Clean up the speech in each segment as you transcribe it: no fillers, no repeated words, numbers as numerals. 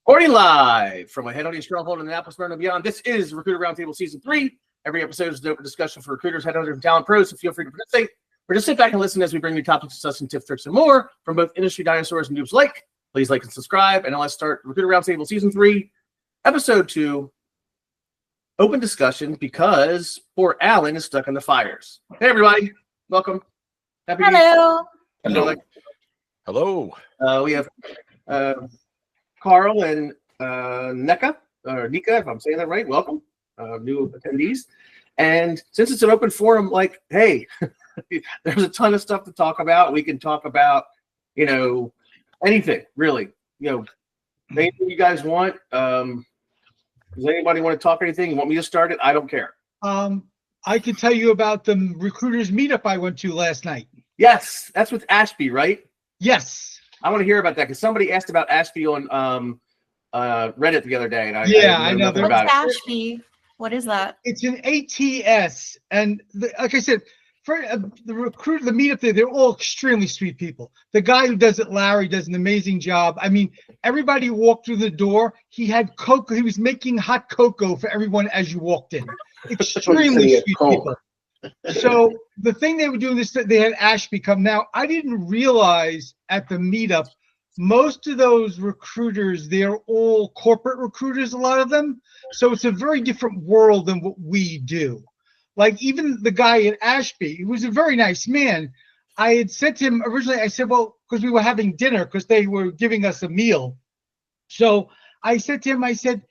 Recording live from a headhunting stronghold in Annapolis, Moreno, and beyond. This is Recruiter Roundtable Season 3. Every episode is an open discussion for recruiters, headhunters, and talent pros, so feel free to participate or just sit back and listen as we bring you topics, discussion, tips, tricks, and more from both industry dinosaurs and noobs alike. Please like and subscribe, and now let's start Recruiter Roundtable Season 3, Episode 2, open discussion because poor Alan is stuck in the fires. Hey, everybody. Welcome. Happy Hello. Hello. Hello. We have Karl and Nneka, or Nneka, if I'm saying that right. Welcome, new attendees. And since it's an open forum, like, hey, there's a ton of stuff to talk about. We can talk about, anything, really. Anything you guys want. Does anybody want to talk anything? You want me to start it? I don't care. I can tell you about the recruiters meetup I went to last night. Yes, that's with Ashby, right? Yes. I want to hear about that because somebody asked about Ashby on Reddit the other day, and I know What's Ashby? What is that? It's an ATS, and like I said, for the meetup there, they're all extremely sweet people. The guy who does it, Larry, does an amazing job. I mean, everybody who walked through the door, he had cocoa. He was making hot cocoa for everyone as you walked in. Extremely sweet people. So the thing they were doing this, they had Ashby come. Now, I didn't realize at the meetup, most of those recruiters, they're all corporate recruiters, a lot of them. So it's a very different world than what we do. Like even the guy at Ashby, he was a very nice man. I had said to him originally, I said, well, because we were having dinner, because they were giving us a meal. So I said to him, I said,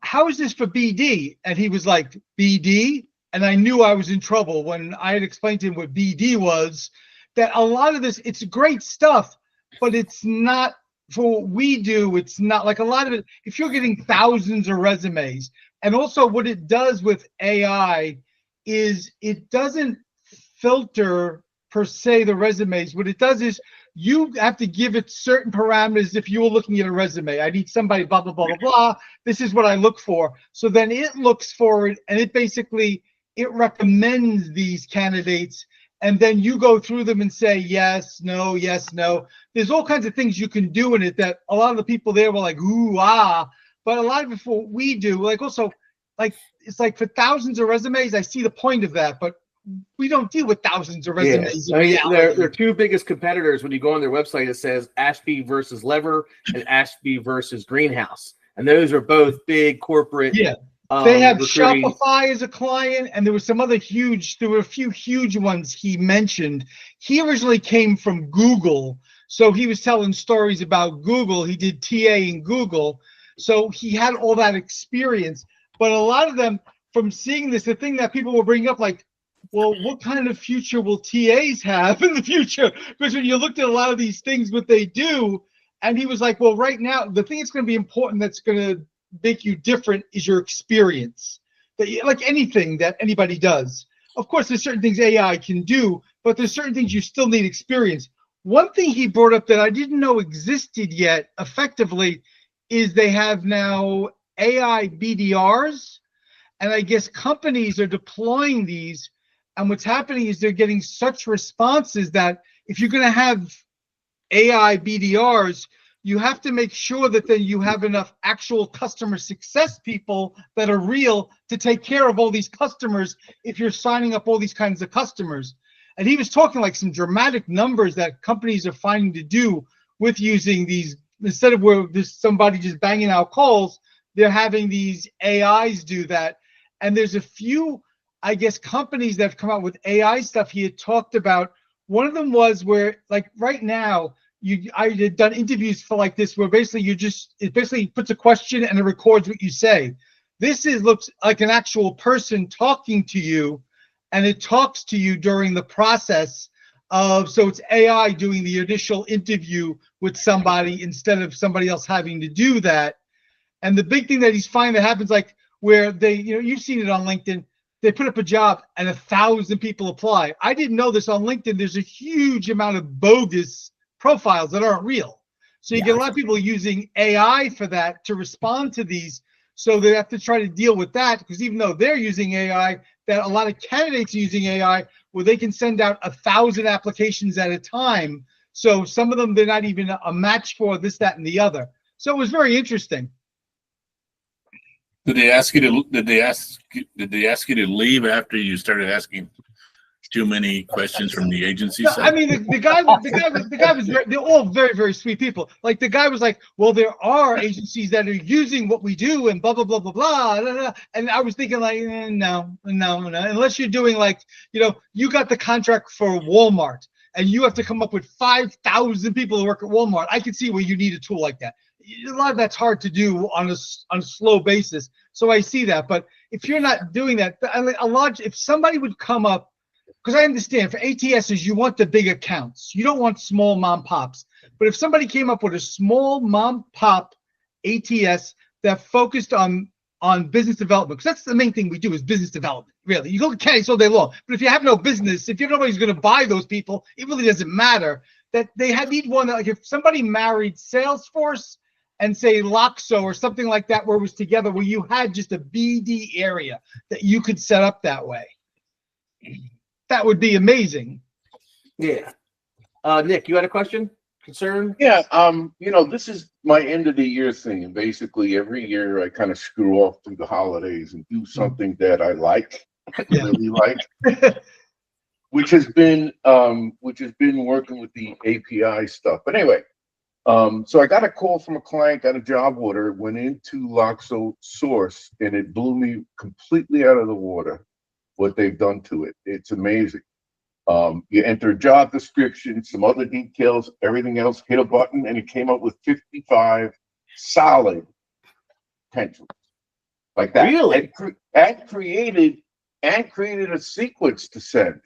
how is this for BD? And he was like, BD? And I knew I was in trouble when I had explained to him what BD was, that a lot of this, it's great stuff, but it's not for what we do. It's not like a lot of it. If you're getting thousands of resumes, and also what it does with AI is it doesn't filter per se the resumes. What it does is you have to give it certain parameters. If you were looking at a resume, I need somebody, blah, blah, blah, blah, blah. This is what I look for. So then it looks for it, and it basically, it recommends these candidates, and then you go through them and say yes, no, yes, no. There's all kinds of things you can do in it that a lot of the people there were like, ooh, ah. But a lot of it for what we do, like also, like it's like for thousands of resumes, I see the point of that, but we don't deal with thousands of resumes. Yeah. I mean, their two biggest competitors, when you go on their website, it says Ashby versus Lever and Ashby versus Greenhouse. And those are both big corporate. Yeah. They have recruiting. Shopify as a client, and there were a few huge ones he mentioned. He originally came from Google, so he was telling stories about Google. He did TA in Google, so he had all that experience. But a lot of them, from seeing this, the thing that people were bringing up, like, well, what kind of future will TAs have in the future? Because when you looked at a lot of these things, what they do, and he was like, well, right now, the thing that's going to be important that's going to make you different is your experience. Like anything that anybody does. Of course, there's certain things AI can do, but there's certain things you still need experience. One thing he brought up that I didn't know existed yet effectively is they have now AI BDRs, and I guess companies are deploying these, and what's happening is they're getting such responses that if you're going to have AI BDRs, you have to make sure that then you have enough actual customer success people that are real to take care of all these customers if you're signing up all these kinds of customers. And he was talking like some dramatic numbers that companies are finding to do with using these, instead of where there's somebody just banging out calls, they're having these AIs do that. And there's a few, I guess, companies that have come out with AI stuff he had talked about. One of them was where, like right now, I had done interviews for like this where basically it basically puts a question and it records what you say. This looks like an actual person talking to you, and it talks to you during the process of, so it's AI doing the initial interview with somebody instead of somebody else having to do that. And the big thing that he's finding that happens, like where they, you've seen it on LinkedIn, they put up a job and 1,000 people apply. I didn't know this on LinkedIn. There's a huge amount of bogus profiles that aren't real. So you get a lot of people using AI for that to respond to these. So they have to try to deal with that, because even though they're using AI, that a lot of candidates are using AI where they can send out 1,000 applications at a time. So some of them, they're not even a match for this, that, and the other. So it was very interesting. Did they ask you to? Did they ask you to leave after you started asking too many questions from the agency No, side? I mean, the guy was they're all very, very sweet people. Like the guy was like, well, there are agencies that are using what we do and blah, blah, blah, blah, blah, blah, blah. And I was thinking like, no, unless you're doing like, you got the contract for Walmart and you have to come up with 5,000 people who work at Walmart. I can see where you need a tool like that. A lot of that's hard to do on a slow basis. So I see that. But if you're not doing that, if somebody would come up, because I understand for ATSs, you want the big accounts. You don't want small mom pops. But if somebody came up with a small mom pop ATS that focused on business development, because that's the main thing we do is business development, really. You go to candidates all day long. But if you have no business, if you have nobody who's going to buy those people, it really doesn't matter. That they need one that, like, if somebody married Salesforce and say Loxo or something like that, where it was together, where you had just a BD area that you could set up that way. That would be amazing. Yeah. Nick, you had a question? Concern? Yeah. This is my end of the year thing. And basically every year I kind of screw off through the holidays and do something that I like, really like, which has been working with the API stuff. But anyway, so I got a call from a client, got a job order, went into Loxo Source, and it blew me completely out of the water what they've done to it. It's amazing. You enter a job description, some other details, everything else, hit a button, and it came up with 55 solid potentials like that. Really? And created a sequence to send.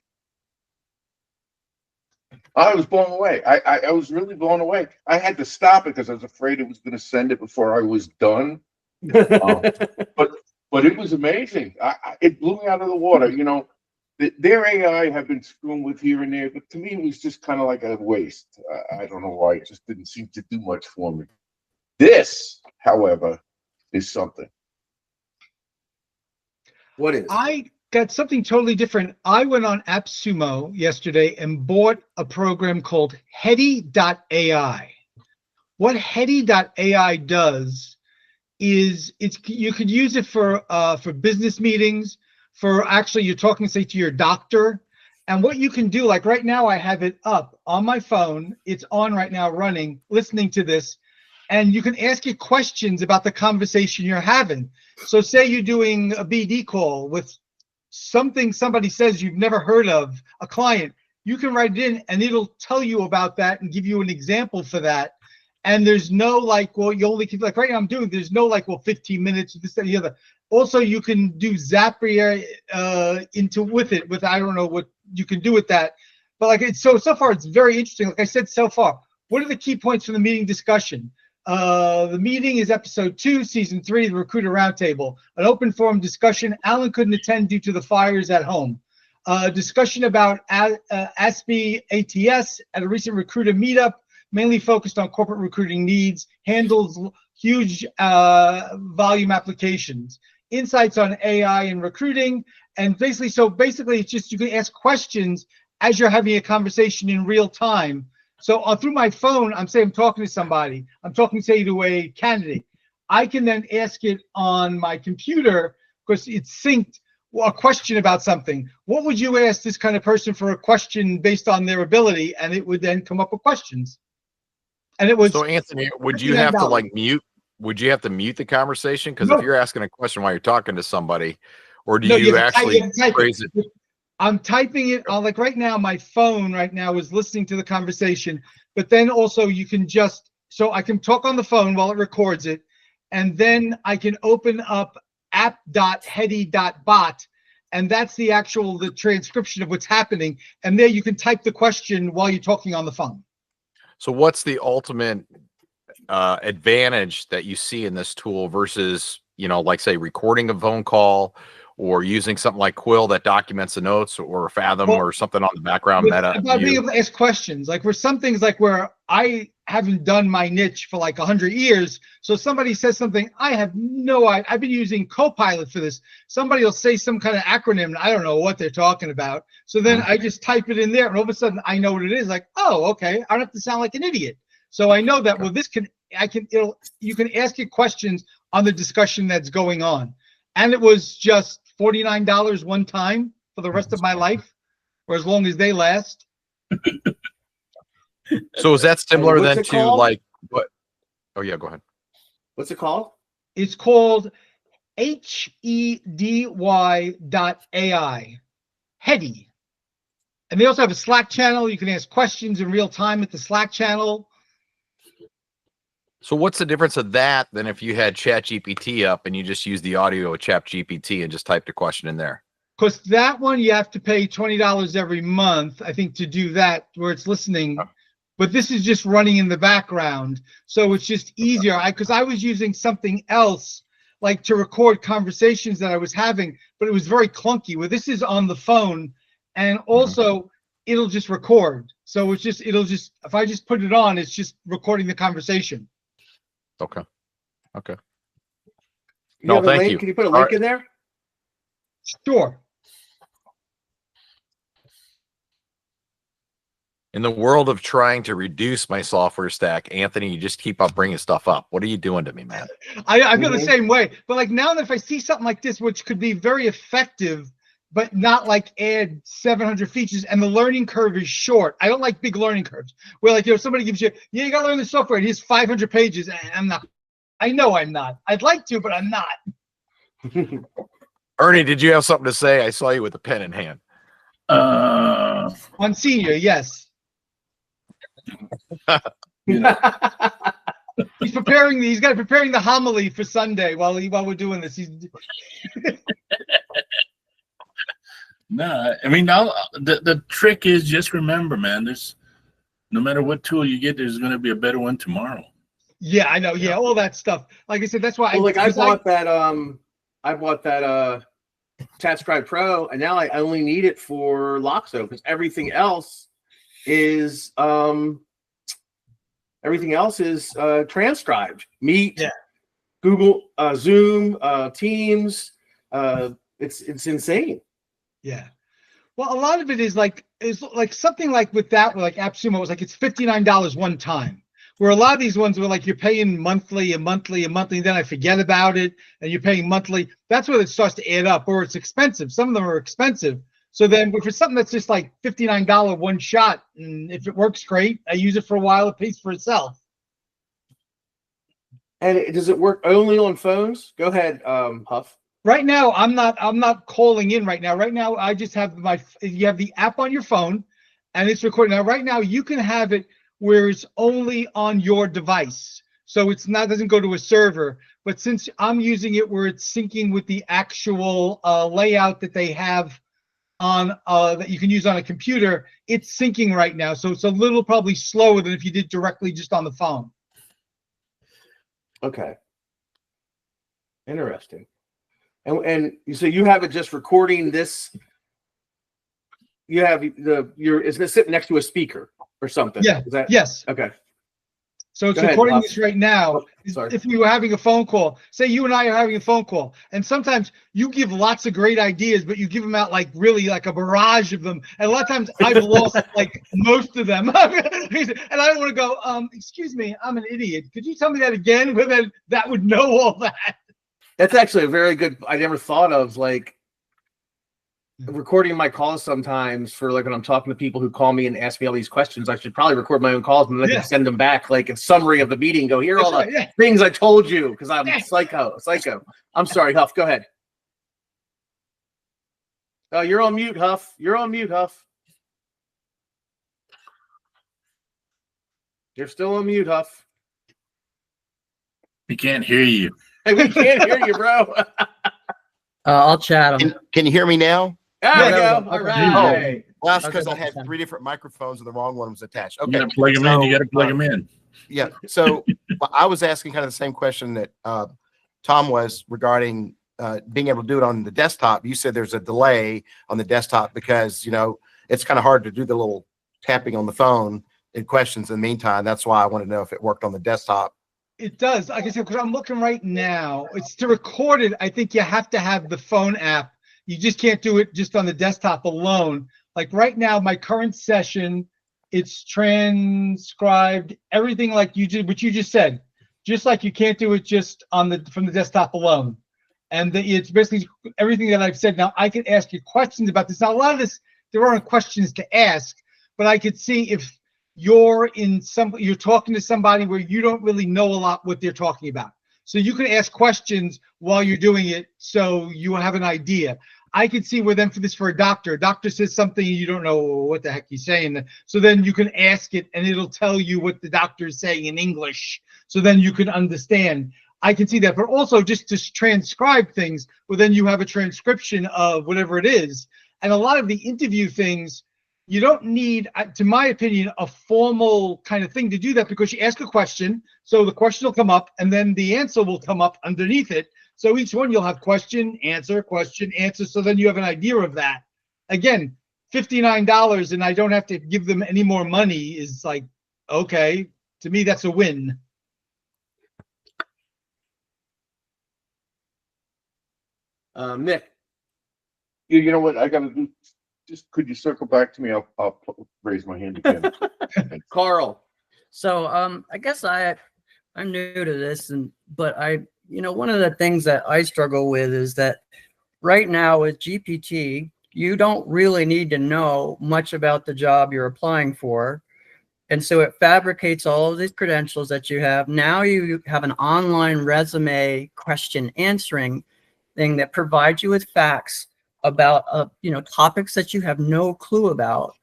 I was blown away. I was really blown away. I had to stop it because I was afraid it was going to send it before I was done. But it was amazing. It blew me out of the water. Their AI have been screwing with here and there, but to me, it was just kind of like a waste. I don't know why. It just didn't seem to do much for me. This, however, is something. What is? I got something totally different. I went on AppSumo yesterday and bought a program called Heady.ai. What Heady.ai does is you could use it for business meetings, for actually you're talking, say, to your doctor. And what you can do, like right now I have it up on my phone. It's on right now running, listening to this. And you can ask it questions about the conversation you're having. So say you're doing a BD call with something somebody says you've never heard of, a client. You can write it in and it'll tell you about that and give you an example for that. And there's no like, well, you only can, like right now I'm doing, there's no like, well, 15 minutes, this, that, and the other. Also, you can do Zapier with I don't know what you can do with that. But like it's so far, it's very interesting. Like I said, so far, what are the key points from the meeting discussion? The meeting is episode 2, season 3, the Recruiter Roundtable, an open forum discussion. Alan couldn't attend due to the fires at home. Discussion about Ashby ATS at a recent recruiter meetup, mainly focused on corporate recruiting needs, handles huge volume applications. Insights on AI and recruiting, and basically it's just you can ask questions as you're having a conversation in real time. So through my phone, I'm talking to somebody, I'm talking, say, to a candidate. I can then ask it on my computer because it's synced a question about something. What would you ask this kind of person for a question based on their ability? And it would then come up with questions. And it was. So Anthony, would you have to like mute? Would you have to mute the conversation? Because if you're asking a question while you're talking to somebody, or do you actually phrase it? I'm typing it on, like right now, my phone right now is listening to the conversation, but then also you can so I can talk on the phone while it records it. And then I can open up app.heady.bot. And that's the transcription of what's happening. And there you can type the question while you're talking on the phone. So what's the ultimate advantage that you see in this tool versus, like say recording a phone call or using something like Quill that documents the notes, or Fathom or something on the background meta? About being able to ask questions. Like for some things, like where I haven't done my niche for like 100 years. So somebody says something, I have no idea. I've been using Copilot for this. Somebody will say some kind of acronym, and I don't know what they're talking about. So then I just type it in there, and all of a sudden I know what it is. Like, oh, okay, I don't have to sound like an idiot. So I know that, well, you can ask it questions on the discussion that's going on. And it was just $49 one time for the rest of my life, or as long as they last. So is that similar what's then it to called? like what? Oh yeah, go ahead. What's it called? It's called HEDY.ai. Heady. And they also have a Slack channel. You can ask questions in real time at the Slack channel. So what's the difference of that than if you had ChatGPT up and you just use the audio of ChatGPT and just typed a question in there? Because that one you have to pay $20 every month, I think, to do that, where it's listening. But this is just running in the background, so it's just easier. Because I was using something else, like to record conversations that I was having, but it was very clunky. Where this is on the phone, and also it'll just record. So it'll just if I just put it on, it's just recording the conversation. Okay. You No, have a thank link? you. Can you put a All link right. in there? Sure. In the world of trying to reduce my software stack, Anthony, you just keep up bringing stuff up. What are you doing to me, man? I feel the same way. But like now that if I see something like this, which could be very effective, but not like add 700 features, and the learning curve is short. I don't like big learning curves where like, somebody gives you, you got to learn the software, and here's 500 pages. And I'm not. I know I'm not. I'd like to, but I'm not. Ernie, did you have something to say? I saw you with a pen in hand. Mancino, yes. You know, He's preparing. He's got preparing the homily for Sunday while we're doing this. no, I mean, the trick is just remember, man. There's no matter what tool you get, there's going to be a better one tomorrow. Yeah, I know. Yeah, all that stuff. Like I said, that's why. Well, I bought that TaskScribe Pro, and now I only need it for Loxo because everything else is transcribed. Meet, Google, Zoom, Teams. It's insane. Yeah. Well, a lot of it is like something like with that, like AppSumo was like it's $59 one time. Where a lot of these ones were like you're paying monthly, and then I forget about it, and you're paying monthly. That's where it starts to add up, or it's expensive. Some of them are expensive. So then if it's something that's just like $59 one shot, and if it works great, I use it for a while, it pays for itself. And does it work only on phones? Go ahead, Huff. Right now, I'm not calling in right now. Right now, I just have you have the app on your phone, and it's recording. Now, right now, you can have it where it's only on your device. So doesn't go to a server. But since I'm using it where it's syncing with the actual layout that they have on that you can use on a computer, it's syncing right now. So it's a little probably slower than if you did directly just on the phone. Okay. Interesting. And so you have it just recording this. You have is this sitting next to a speaker or something? Yeah. Yes. Okay. So it's Go ahead, recording Huff. this right now. Oh, sorry. If we were having a phone call, say you and I are having a phone call, and sometimes you give lots of great ideas, but you give them out like really like a barrage of them. And a lot of times I've lost like most of them. And I don't want to go, excuse me, I'm an idiot. Could you tell me that again? Well, then that would know all that. That's actually a very good. I never thought of like recording my calls sometimes for like when I'm talking to people who call me and ask me all these questions. I should probably record my own calls and then I can send them back like a summary of the meeting. Go here are all the things I told you because I'm psycho. I'm sorry, Huff. Go ahead. Oh, you're on mute, Huff. You're on mute, Huff. You're still on mute, Huff. We can't hear you. Hey, we can't hear you, bro. I'll chat them. Can you hear me now? There we there go. we go. All Okay. right. Well, that's Okay, because I that's had fine. 3 different microphones and the wrong one was attached. You Okay. got to plug them in. You got to plug them in. Yeah. So I was asking kind of the same question that Thom was regarding being able to do it on the desktop. You said there's a delay on the desktop because, it's kind of hard to do the little tapping on the phone questions in the meantime. That's why I want to know if it worked on the desktop. It does. Like I said, because I'm looking right now. It's to record it. I think you have to have the phone app. You just can't do it just on the desktop alone. Like right now, my current session, it's transcribed everything like you did, what you just said. Just like you can't do it just on the from the desktop alone. And it's basically everything that I've said. Now I can ask you questions about this. Now a lot of this, there aren't questions to ask, but I could see if you're talking to somebody where you don't really know a lot what they're talking about. So you can ask questions while you're doing it so you have an idea. I could see where then for a doctor says something and you don't know what the heck he's saying. So then you can ask it and it'll tell you what the doctor is saying in English. So then you can understand. I can see that, but also just to transcribe things, well, then you have a transcription of whatever it is. And a lot of the interview things, you don't need, to my opinion, a formal kind of thing to do that, because you ask a question, so the question will come up, and then the answer will come up underneath it. So each one you'll have question, answer, so then you have an idea of that. Again, $59 and I don't have to give them any more money is like, okay, to me that's a win. Nick. You know what I got to do? Just could you circle back to me? I'll raise my hand again. Karl. So I guess I'm new to this, but one of the things that I struggle with is that right now with GPT, you don't really need to know much about the job you're applying for. And so it fabricates all of these credentials that you have. Now you have an online resume question answering thing that provides you with facts about topics that you have no clue about.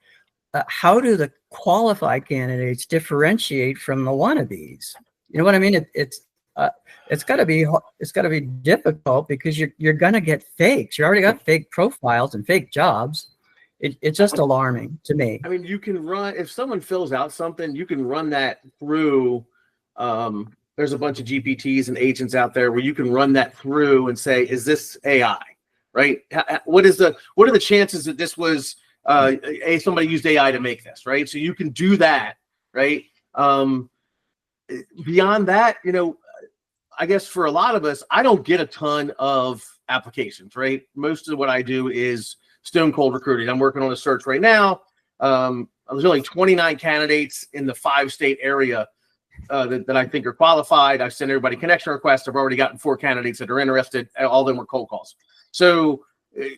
How do the qualified candidates differentiate from the wannabes? You know what I mean? It's got to be difficult, because you're gonna get fakes. You already got fake profiles and fake jobs. It's just alarming to me. I mean, you can run, if someone fills out something, you can run that through. There's a bunch of GPTs and agents out there where you can run that through and say, is this AI? Right? What are the chances that this was somebody used AI to make this? Right? So you can do that. Right? Beyond that, I guess for a lot of us, I don't get a ton of applications. Right? Most of what I do is stone cold recruiting. I'm working on a search right now. There's only 29 candidates in the 5-state area that I think are qualified. I've sent everybody connection requests. I've already gotten 4 candidates that are interested. All of them were cold calls. So if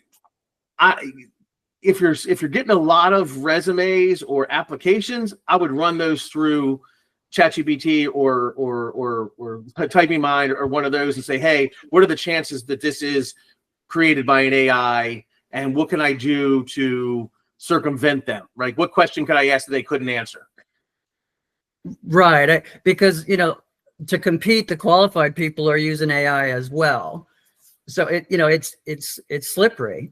you're getting a lot of resumes or applications, I would run those through ChatGPT or Typing Mind or one of those and say, hey, what are the chances that this is created by an AI, and what can I do to circumvent them? Right? What question could I ask that they couldn't answer? Right, because to compete, the qualified people are using AI as well. So it's slippery.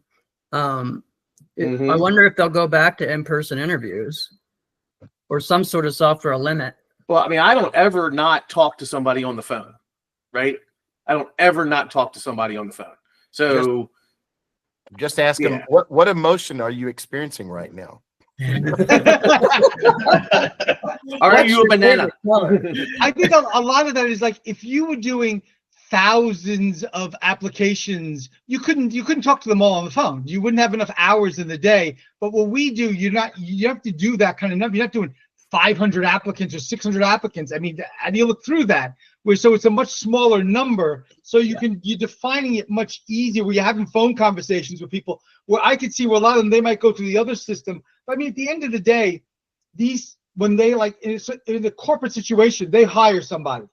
I wonder if they'll go back to in-person interviews or some sort of software limit. Well, I mean, I don't ever not talk to somebody on the phone, right? I don't ever not talk to somebody on the phone. So just ask them, what emotion are you experiencing right now? Are you a banana? I think a lot of that is like, if you were doing thousands of applications, you couldn't talk to them all on the phone. You wouldn't have enough hours in the day. But what we do, you have to do that kind of number. You're not doing 500 applicants or 600 applicants. I mean, how do you look through that? So it's a much smaller number. So you're defining it much easier, where you're having phone conversations with people, where I could see where a lot of them, they might go to the other system. But I mean, at the end of the day, when they in the corporate situation, they hire somebody.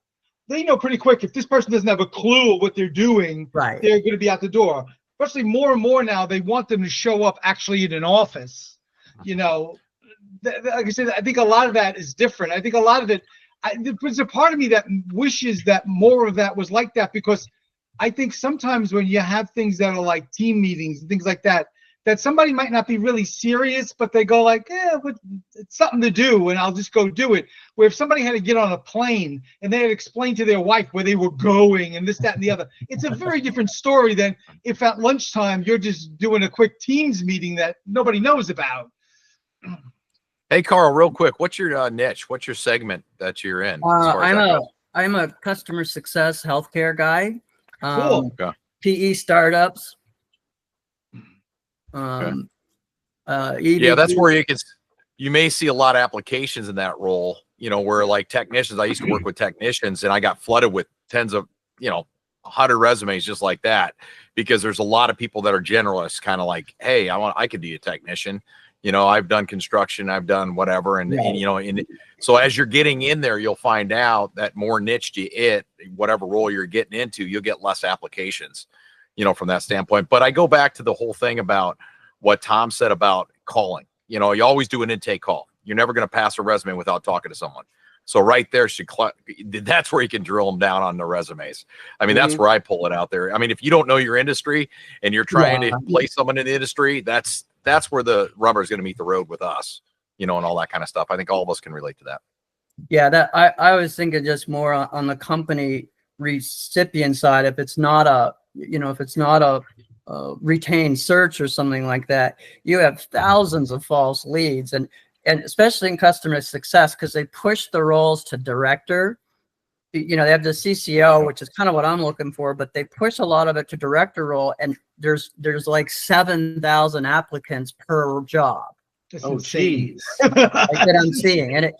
They know pretty quick if this person doesn't have a clue of what they're doing, right, they're going to be out the door. Especially more and more now, they want them to show up actually in an office. Like I said, I think a lot of that is different. I think a lot of it, there's a part of me that wishes that more of that was like that, because I think sometimes when you have things that are like team meetings and things like that, that somebody might not be really serious, but they go like, but it's something to do, and I'll just go do it. Where if somebody had to get on a plane and they had to explain to their wife where they were going and this, that, and the other, it's a very different story than if at lunchtime you're just doing a quick Teams meeting that nobody knows about. Hey, Karl, real quick, what's your niche? What's your segment that you're in? As far as that goes? I'm a customer success healthcare guy. Cool. Okay. PE startups. Okay. Yeah, that's where you may see a lot of applications in that role, where like technicians, I used to work with technicians and I got flooded with tens of, 100 resumes just like that, because there's a lot of people that are generalists, kind of like, hey, I could be a technician. I've done construction, I've done whatever. And so as you're getting in there, you'll find out that more niche whatever role you're getting into, you'll get less applications, from that standpoint. But I go back to the whole thing about what Thom said about calling. You always do an intake call. You're never going to pass a resume without talking to someone. So right there, that's where you can drill them down on the resumes. I mean, that's where I pull it out there. I mean, if you don't know your industry and you're trying to place someone in the industry, that's where the rubber is going to meet the road with us, and all that kind of stuff. I think all of us can relate to that. Yeah, that I was thinking just more on the company recipient side. If it's not a retained search or something like that, you have thousands of false leads, and especially in customer success, because they push the roles to director. They have the CCO, which is kind of what I'm looking for, but they push a lot of it to director role, and there's like 7,000 applicants per job. Oh, geez. Like that I'm seeing, and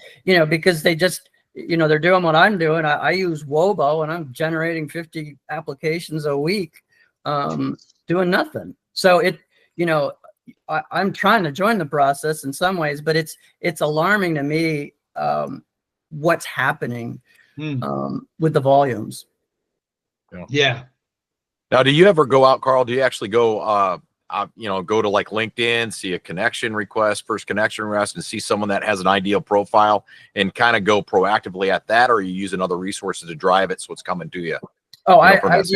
because they just, they're doing what I'm doing. I use Wobo, and I'm generating 50 applications a week, doing nothing. So I'm trying to join the process in some ways, but it's alarming to me what's happening with the volumes. Yeah. Now, do you ever go out, Karl? Do you actually go, go to like LinkedIn, see a connection request, first connection request, and see someone that has an ideal profile and kind of go proactively at that, or are you using other resources to drive it so it's coming to you? Oh, I've got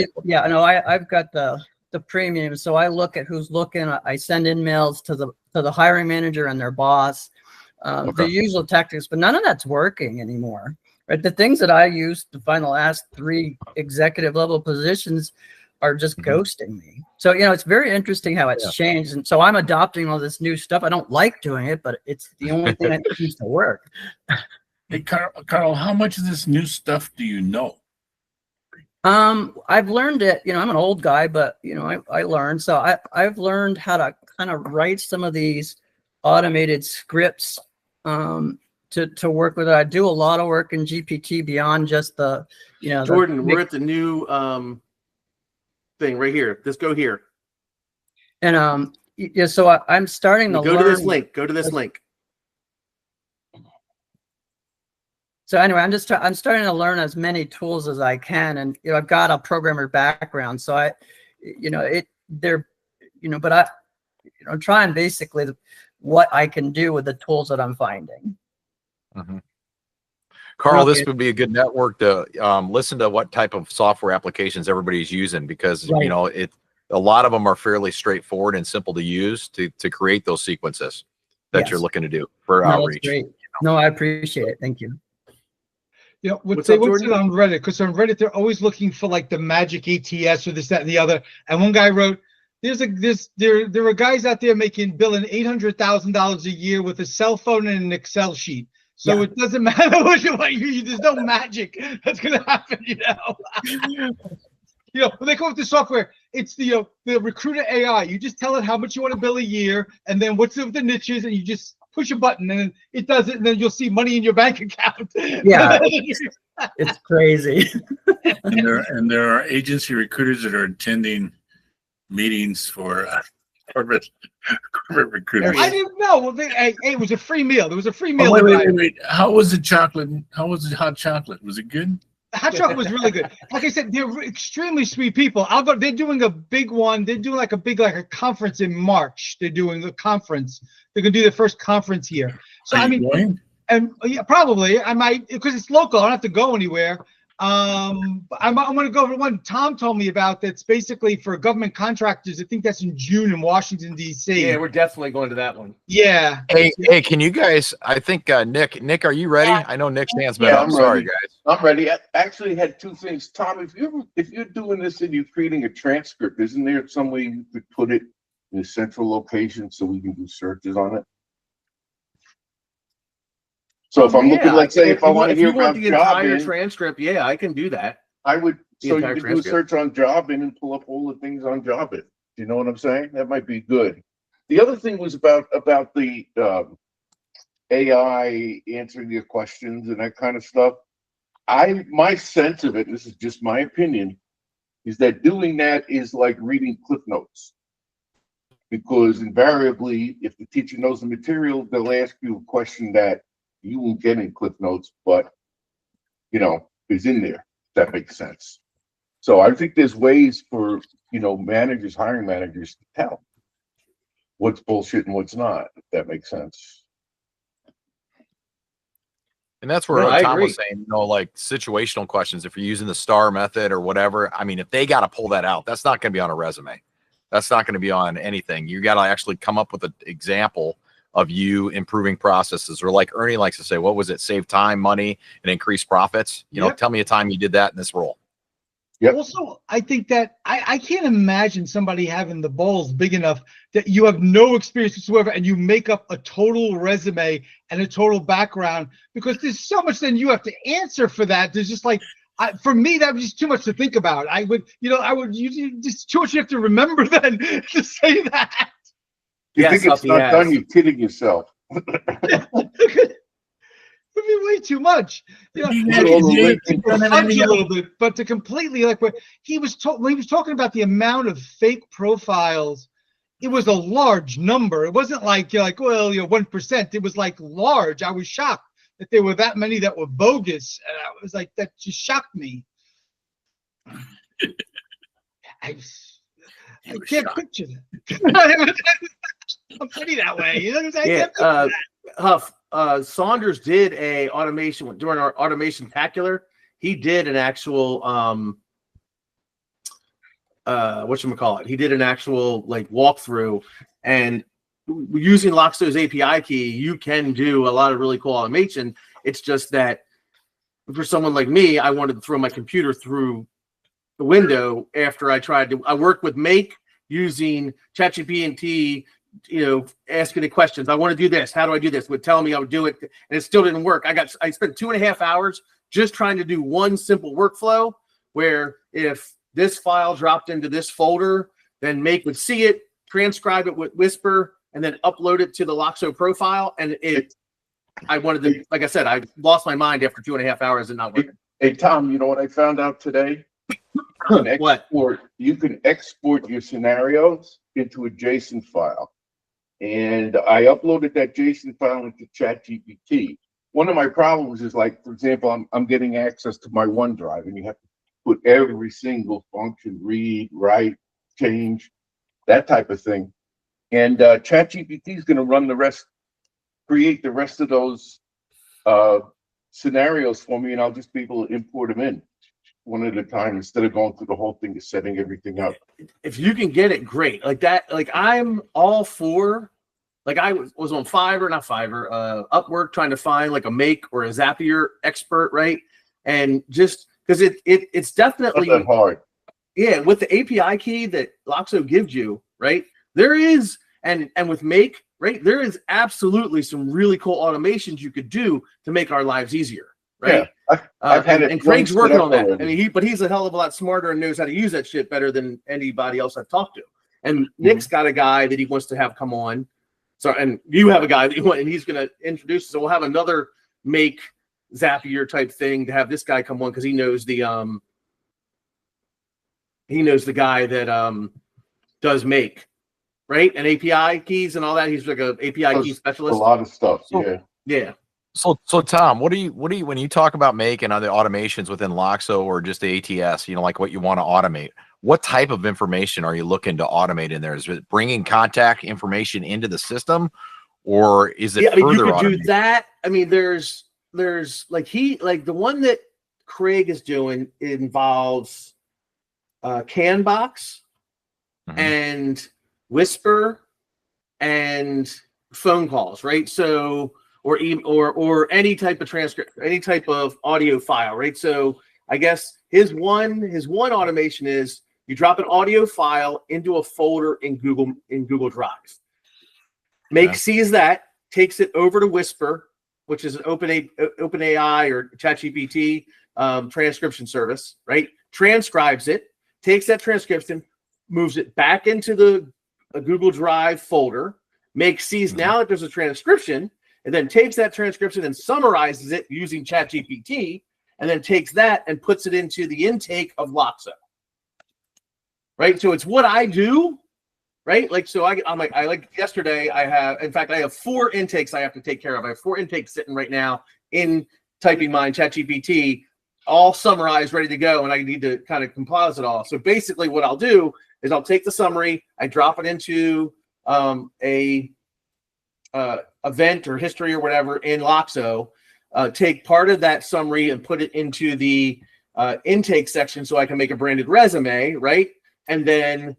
the premium. So I look at who's looking. I send emails to the hiring manager and their boss, the usual tactics, but none of that's working anymore. Right? The things that I used to find the last 3 executive level positions are just ghosting me. So, it's very interesting how it's changed. And so I'm adopting all this new stuff. I don't like doing it, but it's the only thing that seems to work. Hey, Karl, how much of this new stuff do you know? I've learned it, I'm an old guy, but I learned. So I've learned how to kind of write some of these automated scripts to work with it. I do a lot of work in GPT beyond just the, Jordan, we're at the new thing right here. Let's go here. And so I'm starting to go to this link. Go to this link. So anyway, I'm starting to learn as many tools as I can, and I've got a programmer background, so I'm trying basically what I can do with the tools that I'm finding. Karl, this would be a good network to listen to what type of software applications everybody's using, because a lot of them are fairly straightforward and simple to use to create those sequences that you're looking to do for outreach. That's great. No, I appreciate it. Thank you. What's it on Reddit? Because on Reddit they're always looking for like the magic ATS or this, that, and the other. And one guy wrote, there are guys out there billing $800,000 a year with a cell phone and an Excel sheet. So it doesn't matter what there's no magic that's gonna happen, when they come up with the software, it's the recruiter AI. You just tell it how much you want to bill a year, and then what's the niches, and you just push a button, and it does it, and then you'll see money in your bank account. Yeah, it's crazy. and there are agency recruiters that are attending meetings for corporate recruiters. I didn't know. Well, it was a free meal. There was a free meal. Wait. How was the chocolate? How was the hot chocolate? Was it good? The hot chocolate was really good. Like I said, they're extremely sweet people. I'll go. They're doing a big one. They're doing like a conference in March. They're doing a conference. They're gonna do their first conference here. So Are you going? And probably I might, because it's local. I don't have to go anywhere. I'm going to go over one Thom told me about that's basically for government contractors. I think that's in June in Washington, D.C. Yeah, we're definitely going to that one. Yeah. Hey, can you guys, I think Nick, are you ready? I know Nick's hands been up. Sorry, guys. I'm ready. I actually had 2 things. Thom, if you're doing this and you're creating a transcript, isn't there some way you could put it in a central location so we can do searches on it? So if I'm looking, Yeah, let's say, if I want to if hear you want about the entire Jobin, transcript, yeah, I can do that. I would, The so you entire could do a transcript. search on Jobin and pull up all the things on Jobin. Do you know what I'm saying? That might be good. The other thing was about the AI answering your questions and that kind of stuff. My sense of it, this is just my opinion, is that doing that is like reading Cliff Notes. Because invariably, if the teacher knows the material, they'll ask you a question that you won't get in Cliff Notes, but is in there. If that makes sense. So I think there's ways for managers, hiring managers, to tell what's bullshit and what's not. If that makes sense. And that's where No, I Tom agree. was saying, like situational questions, if you're using the STAR method or whatever, I mean, if they got to pull that out, that's not going to be on a resume. That's not going to be on anything. You got to actually come up with an example of you improving processes, or like Ernie likes to say, what was it? Save time, money, and increase profits. Yep. Tell me a time you did that in this role. Yep. Also, I think that I can't imagine somebody having the balls big enough that you have no experience whatsoever and you make up a total resume and a total background, because there's so much then you have to answer for that. There's just like, for me, that was just too much to think about. Just too much you have to remember then to say that. You think it's not done, you're kidding yourself. Would be way too much. Yeah, Fudge a little bit, but to completely when he was talking about the amount of fake profiles, it was a large number. It wasn't like you're like, well, 1%. It was like large. I was shocked that there were that many that were bogus. And I was like, that just shocked me. I can't picture that. I'm funny that way. You know what I'm saying? Yeah, Huff. Saunders did a automation during our automation tacular. He did an actual whatchamacallit. He did an actual like walkthrough, and using Loxo's API key, you can do a lot of really cool automation. It's just that for someone like me, I wanted to throw my computer through the window after I worked with Make using ChatGPT, asking the questions. I want to do this. How do I do this? Would tell me I would do it, and it still didn't work. I spent 2.5 hours just trying to do one simple workflow where if this file dropped into this folder, then Make would see it, transcribe it with Whisper, and then upload it to the Loxo profile. And I wanted to, like I said, I lost my mind after 2.5 hours and not working. Hey, Tom, you know what I found out today? You can export your scenarios into a JSON file. And I uploaded that JSON file into ChatGPT. One of my problems is, like, for example, I'm getting access to my OneDrive, and you have to put every single function, read, write, change, that type of thing. And ChatGPT is going to create the rest of those scenarios for me, and I'll just be able to import them in one at a time instead of going through the whole thing of setting everything up. If you can get it, great. Like that, like I'm all for, like I was on Upwork trying to find like a Make or a Zapier expert, right? And just because it's definitely not that hard. Yeah, with the API key that Loxo gives you, right? There is, and with Make, right? There is absolutely some really cool automations you could do to make our lives easier, right? Yeah. I've had it, and Craig's working on that. already. I mean, but he's a hell of a lot smarter and knows how to use that shit better than anybody else I've talked to. And Nick's got a guy that he wants to have come on. So, and you have a guy that you want, and he's going to introduce. So we'll have another Make Zapier type thing to have this guy come on because he knows the guy that does Make, right? And API keys and all that. He's like a API key specialist. A lot of stuff. Yeah. Yeah. So Tom, what do you when you talk about Make and other automations within Loxo or just the ATS, like what you want to automate, what type of information are you looking to automate in there? Is it bringing contact information into the system, or is it you further could automated? do that. I mean, there's like the one that Craig is doing involves Canbox and Whisper and phone calls, right? So or any type of transcript, any type of audio file, right? So I guess his one automation is you drop an audio file into a folder in Google Drive. Make sees that, takes it over to Whisper, which is an OpenAI or ChatGPT transcription service, right? Transcribes it, takes that transcription, moves it back into a Google Drive folder, sees now that there's a transcription, and then takes that transcription and summarizes it using ChatGPT, and then takes that and puts it into the intake of Loxo. Right? So it's what I do, right? Like, so I'm like yesterday, I have 4 intakes I have to take care of. I have 4 intakes sitting right now in typing mine, ChatGPT, all summarized, ready to go, and I need to kind of compile it all. So basically what I'll do is I'll take the summary, I drop it into a event or history or whatever in Loxo, take part of that summary and put it into the intake section so I can make a branded resume, right? And then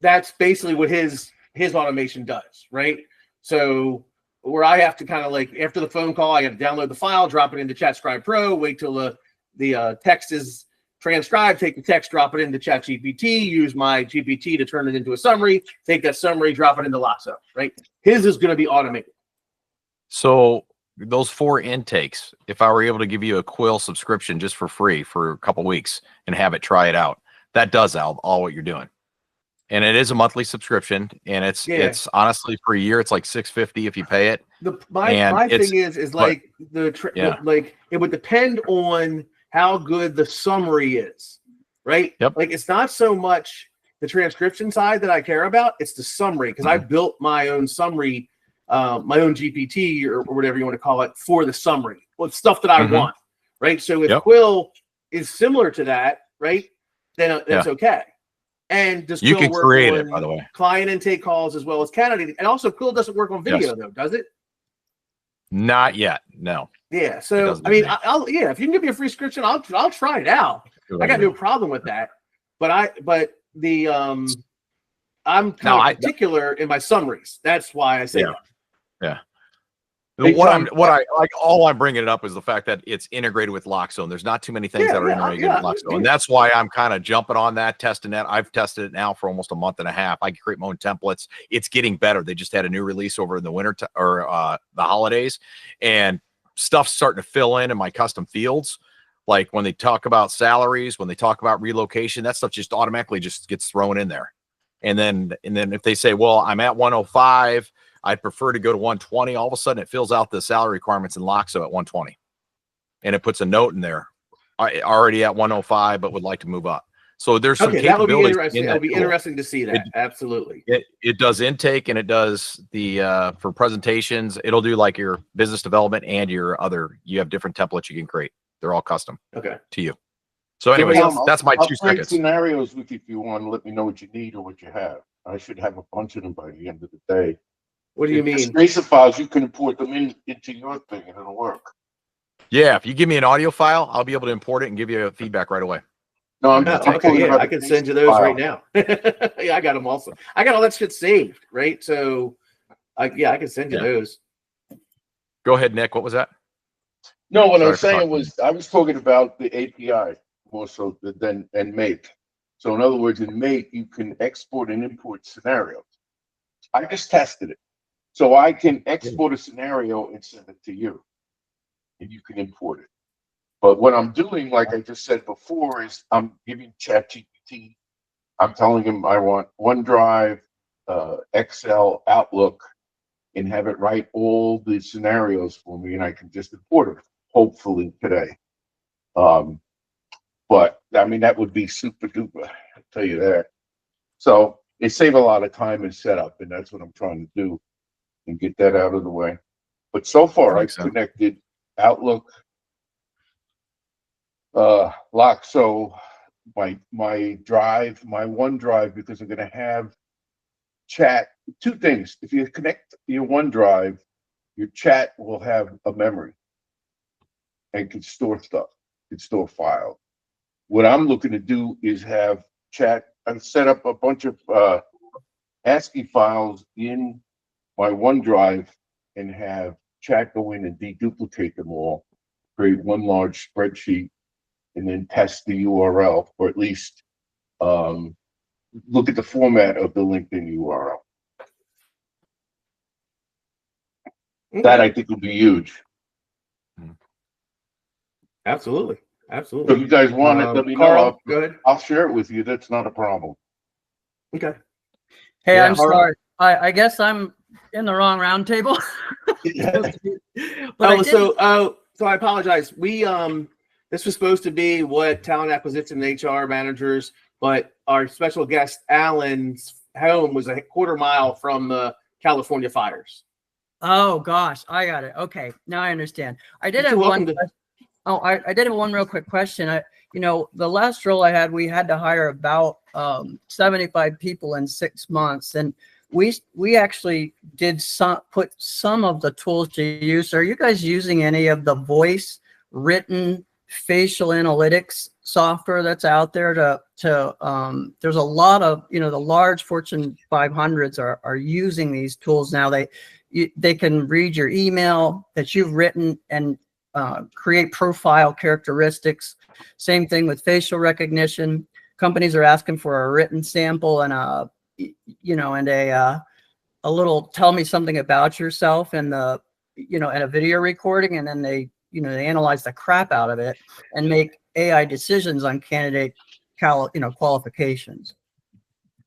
that's basically what his automation does, right? So where I have to kind of like, after the phone call, I got to download the file, drop it into ChatScribe Pro, wait till the text is transcribed, take the text, drop it into ChatGPT, use my GPT to turn it into a summary, take that summary, drop it into Loxo, right? His is going to be automated. So those 4 intakes, if I were able to give you a Quill subscription just for free for a couple weeks and have it try it out, that does all what you're doing. And it is a monthly subscription, and it's honestly for a year, it's like $6.50 if you pay it. My thing is like like it would depend on how good the summary is, right? Yep. Like it's not so much the transcription side that I care about, it's the summary, because I built my own summary, my own GPT or whatever you want to call it for the summary. Well, it's stuff that I want, right? So if Quill is similar to that, right, then that's okay. And does you Quill can work create on it, by the way, client intake calls as well as candidate? And also Quill doesn't work on video though, does it? Not yet, no. Yeah, so I mean, I'll if you can give me a free subscription, I'll try it out. I got no problem with that. But I'm kind of particular in my summaries. That's why I say that. Yeah. Hey, What I like, all I'm bringing it up is the fact that it's integrated with Loxo, and there's not too many things that are integrated with Loxo, and that's why I'm kind of jumping on that, testing that. I've tested it now for almost a month and a half. I can create my own templates. It's getting better. They just had a new release over in the winter or the holidays, and stuff's starting to fill in my custom fields. Like when they talk about salaries, when they talk about relocation, that stuff just automatically just gets thrown in there. And then if they say, well, I'm at 105, I'd prefer to go to 120. All of a sudden, it fills out the salary requirements in Loxo at 120, and it puts a note in there. I already at 105, but would like to move up. So there's some capabilities. That would be interesting. It'll be interesting to see that. Absolutely. It does intake, and it does the for presentations. It'll do like your business development and your other. You have different templates you can create. They're all custom. To you. So anyways, that's my 2 seconds. Scenarios with you if you want to let me know what you need or what you have. I should have a bunch of them by the end of the day. What do you mean? Tracer files, you can import them into your thing and it'll work. Yeah, if you give me an audio file, I'll be able to import it and give you feedback right away. No, I'm just I can send you those right now. Yeah, I got them also. I got all that shit saved, right? So, I can send you those. Go ahead, Nick. What was that? No, what I was saying was I was talking about the API more so than Make. So in other words, in Make, you can export and import scenarios. I just tested it. So I can export a scenario and send it to you, and you can import it. But what I'm doing, like I just said before, is I'm giving ChatGPT, I'm telling him I want OneDrive, Excel, Outlook, and have it write all the scenarios for me, and I can just import them, hopefully today. But I mean, that would be super duper, I'll tell you that. So it saves a lot of time and setup, and that's what I'm trying to do and get that out of the way. But so far, I've connected Outlook, Loxo, my drive, my OneDrive, because I'm going to have chat. 2 things. If you connect your OneDrive, your chat will have a memory and can store stuff, can store files. What I'm looking to do is have chat and set up a bunch of ASCII files in my OneDrive and have chat go in and deduplicate them all, create one large spreadsheet, and then test the URL, or at least look at the format of the LinkedIn URL. That I think would be huge. Absolutely. So if Absolutely. you guys want it, let me know. Karl, go ahead. I'll share it with you. That's not a problem. Okay. Hey, Yeah. I'm sorry. I guess I'm in the wrong roundtable. But I did- So I apologize. We this was supposed to be what talent acquisition and HR managers, but our special guest Alan's home was a quarter mile from the California fires. Oh gosh, I got it. Okay, now I understand. I did You're have one. welcome to- I did have one real quick question. The last role I had, we had to hire about 75 people in 6 months, and we actually did put some of the tools to use. Are you guys using any of the voice, written, facial analytics software that's out there there's a lot of, the large Fortune 500s are using these tools now. They can read your email that you've written and create profile characteristics. Same thing with facial recognition. Companies are asking for a written sample and a little tell me something about yourself and and a video recording, and then they analyze the crap out of it and make AI decisions on candidate qualifications.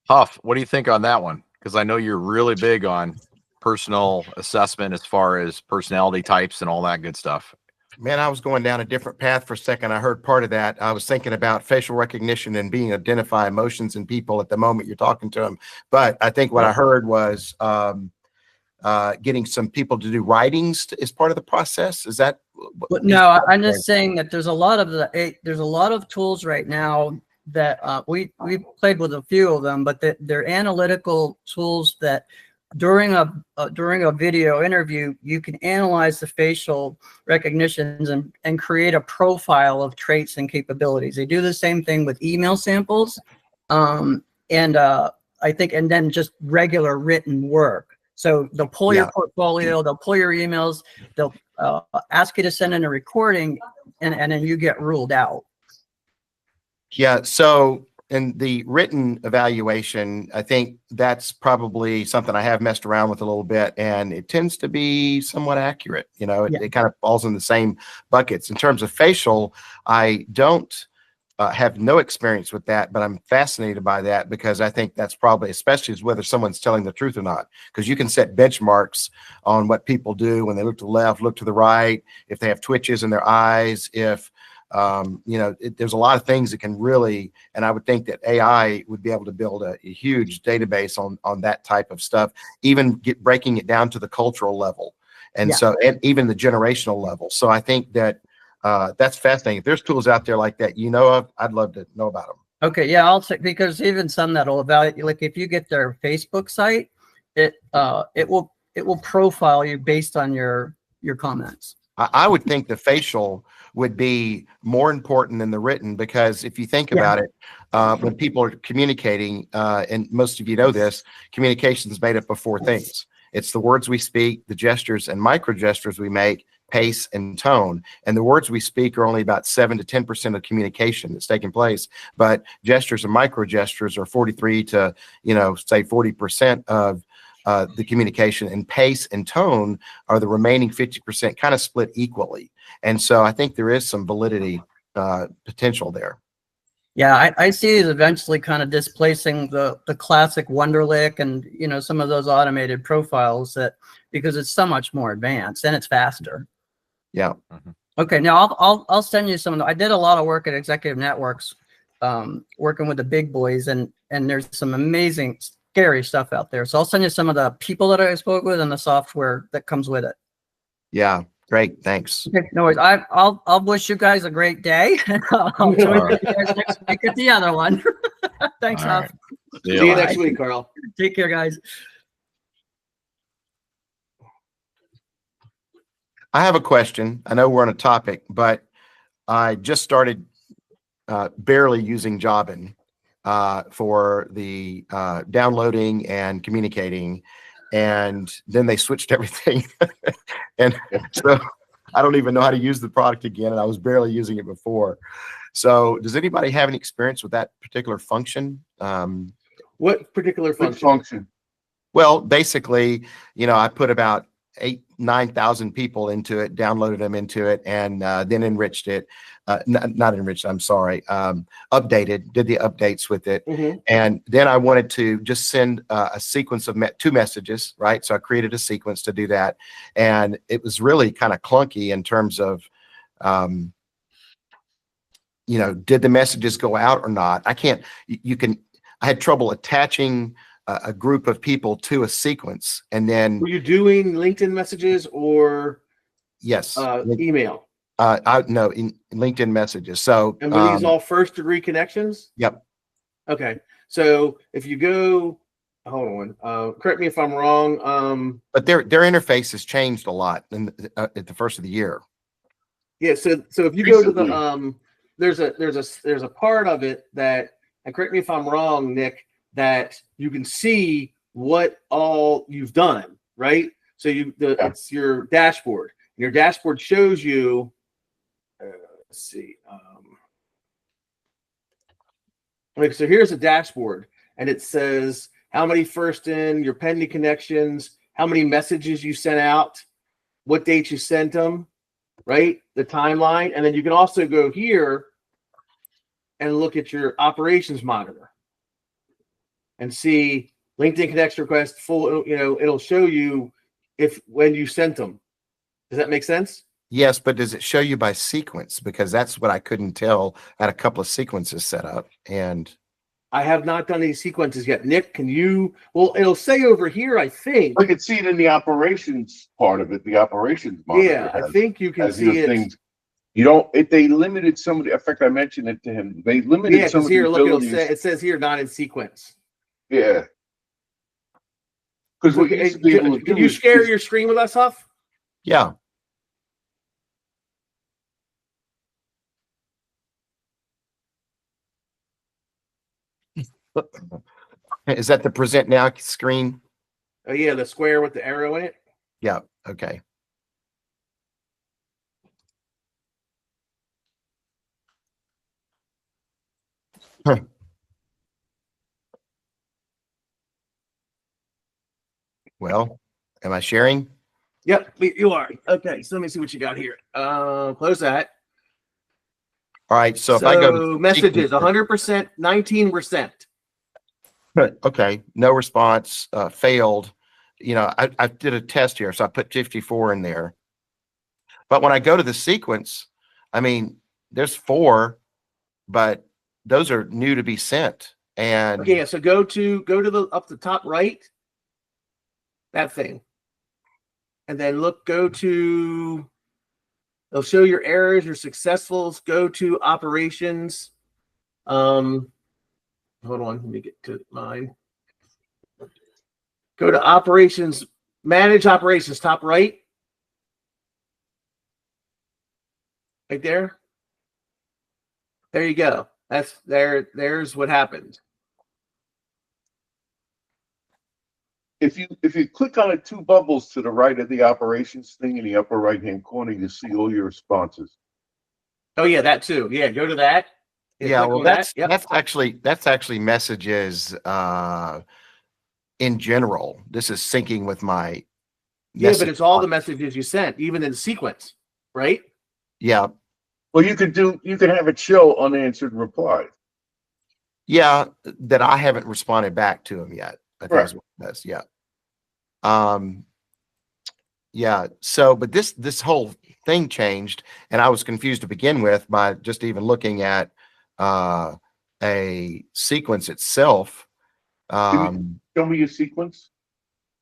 Huff, what do you think on that one? Because I know you're really big on personal assessment as far as personality types and all that good stuff. Man, I was going down a different path for a second. I heard part of that. I was thinking about facial recognition and being identify emotions in people at the moment you're talking to them. But I think what I heard was getting some people to do writings as part of the process. Is that? No, I'm just saying that there's a lot of tools right now that we played with a few of them, but they're analytical tools that during a video interview, you can analyze the facial recognitions and create a profile of traits and capabilities. They do the same thing with email samples, and then just regular written work. So they'll pull your portfolio, they'll pull your emails, they'll ask you to send in a recording, and then you get ruled out. Yeah. So in the written evaluation, I think that's probably something I have messed around with a little bit, and it tends to be somewhat accurate. It kind of falls in the same buckets. In terms of facial, I don't have no experience with that, but I'm fascinated by that because I think that's probably, especially whether someone's telling the truth or not, because you can set benchmarks on what people do when they look to the left, look to the right, if they have twitches in their eyes, if there's a lot of things that can really, and I would think that AI would be able to build a huge database on that type of stuff, even breaking it down to the cultural level. And even the generational level. So I think that that's fascinating. If there's tools out there like that, of, I'd love to know about them. Okay. Yeah. I'll take, because even some that'll evaluate, like if you get their Facebook site, it will profile you based on your comments. I would think the facial would be more important than the written, because if you think about it, when people are communicating, and most of you know this, communication is made up of 4 things. It's the words we speak, the gestures and micro gestures we make, pace and tone. And the words we speak are only about 7 to 10% of communication that's taking place. But gestures and micro gestures are 43 to, say 40% of the communication, and pace and tone are the remaining 50%, kind of split equally. And so I think there is some validity potential there. Yeah, I see it eventually kind of displacing the classic Wonderlic and some of those automated profiles, because it's so much more advanced and it's faster. Yeah. Okay, now I'll send you some of them. I did a lot of work at Executive Networks, working with the big boys, and there's some amazing, scary stuff out there. So I'll send you some of the people that I spoke with and the software that comes with it. Yeah. Great. Thanks. Okay, no worries. I'll wish you guys a great day. I'll join you guys next week at the other one. Thanks, Huff. See you next week, Karl. Take care, guys. I have a question. I know we're on a topic, but I just started barely using Jobin for the downloading and communicating, and then they switched everything. And so I don't even know how to use the product again, and I was barely using it before. So does anybody have any experience with that particular function? What particular Which function? function? Well, basically, I put about 9,000 people into it, downloaded them into it, and then enriched it. Not enriched, I'm sorry, updated, did the updates with it. Mhm. And then I wanted to just send a sequence of 2 messages, right? So I created a sequence to do that. And it was really kind of clunky in terms of, you know, did the messages go out or not? I had trouble attaching a group of people to a sequence. And then, Were you doing LinkedIn messages or yes, email? no, in LinkedIn messages. So, And were these all first degree connections? Yep. Okay. So if you go, hold on, correct me if I'm wrong. But their interface has changed a lot at the first of the year. Yeah. So if you go to Recently. the, there's a part of it that, and correct me if I'm wrong, Nick, that you can see what all you've done, right? So it's your dashboard. Your dashboard shows you, let's see. Okay, so here's a dashboard, and it says how many first in, your pending connections, how many messages you sent out, what dates you sent them, right? The timeline. And then you can also go here and look at your operations monitor and see LinkedIn connection request full, you know, it'll show you when you sent them. Does that make sense? Yes, but does it show you by sequence? Because that's what I couldn't tell. I had a couple of sequences set up, and I have not done any sequences yet. Nick, can you? Well, it'll say over here, I think. I could see it in the operations part of it. The operations monitor. Yeah, I think you can see it. Things. You don't. If they limited some of the. In fact, I mentioned it to him. They limited Yeah, some because of here, the look, abilities. it says here, not in sequence. Yeah. Because what you used to be able to Can do you is share just- your screen with us, Huff? yeah. Is that the present now screen? Oh yeah, the square with the arrow in it. Yeah. Okay. Huh. Well, am I sharing? Yep, you are. Okay, so let me see what you got here. Close that. All right. So if I go to messages, sequence- 100%, 19%. okay, no response, failed. You know, I did a test here, so I put 54 in there. But when I go to the sequence, I mean, there's 4, but those are new to be sent. And Okay, yeah, so go to the up the top right, that thing, and then go to. It'll show your errors, your successfuls. Go to operations. Hold on, let me get to mine. Go to operations, manage operations, top right. Right there. There you go. There's what happened. If you click on the 2 bubbles to the right of the operations thing in the upper right hand corner, you see all your responses. Oh yeah, that too. Yeah, go to that. yeah, click well, on that's that. Yep. that's actually messages in general. This is syncing with my Yeah, but message it's all the box. messages you sent, even in sequence, right? Yeah. Well, you could have it show unanswered replies. Yeah, that I haven't responded back to him yet. I think is what it does. Yeah. Yeah. So, but this whole thing changed, and I was confused to begin with by just even looking at a sequence itself. Show me your sequence.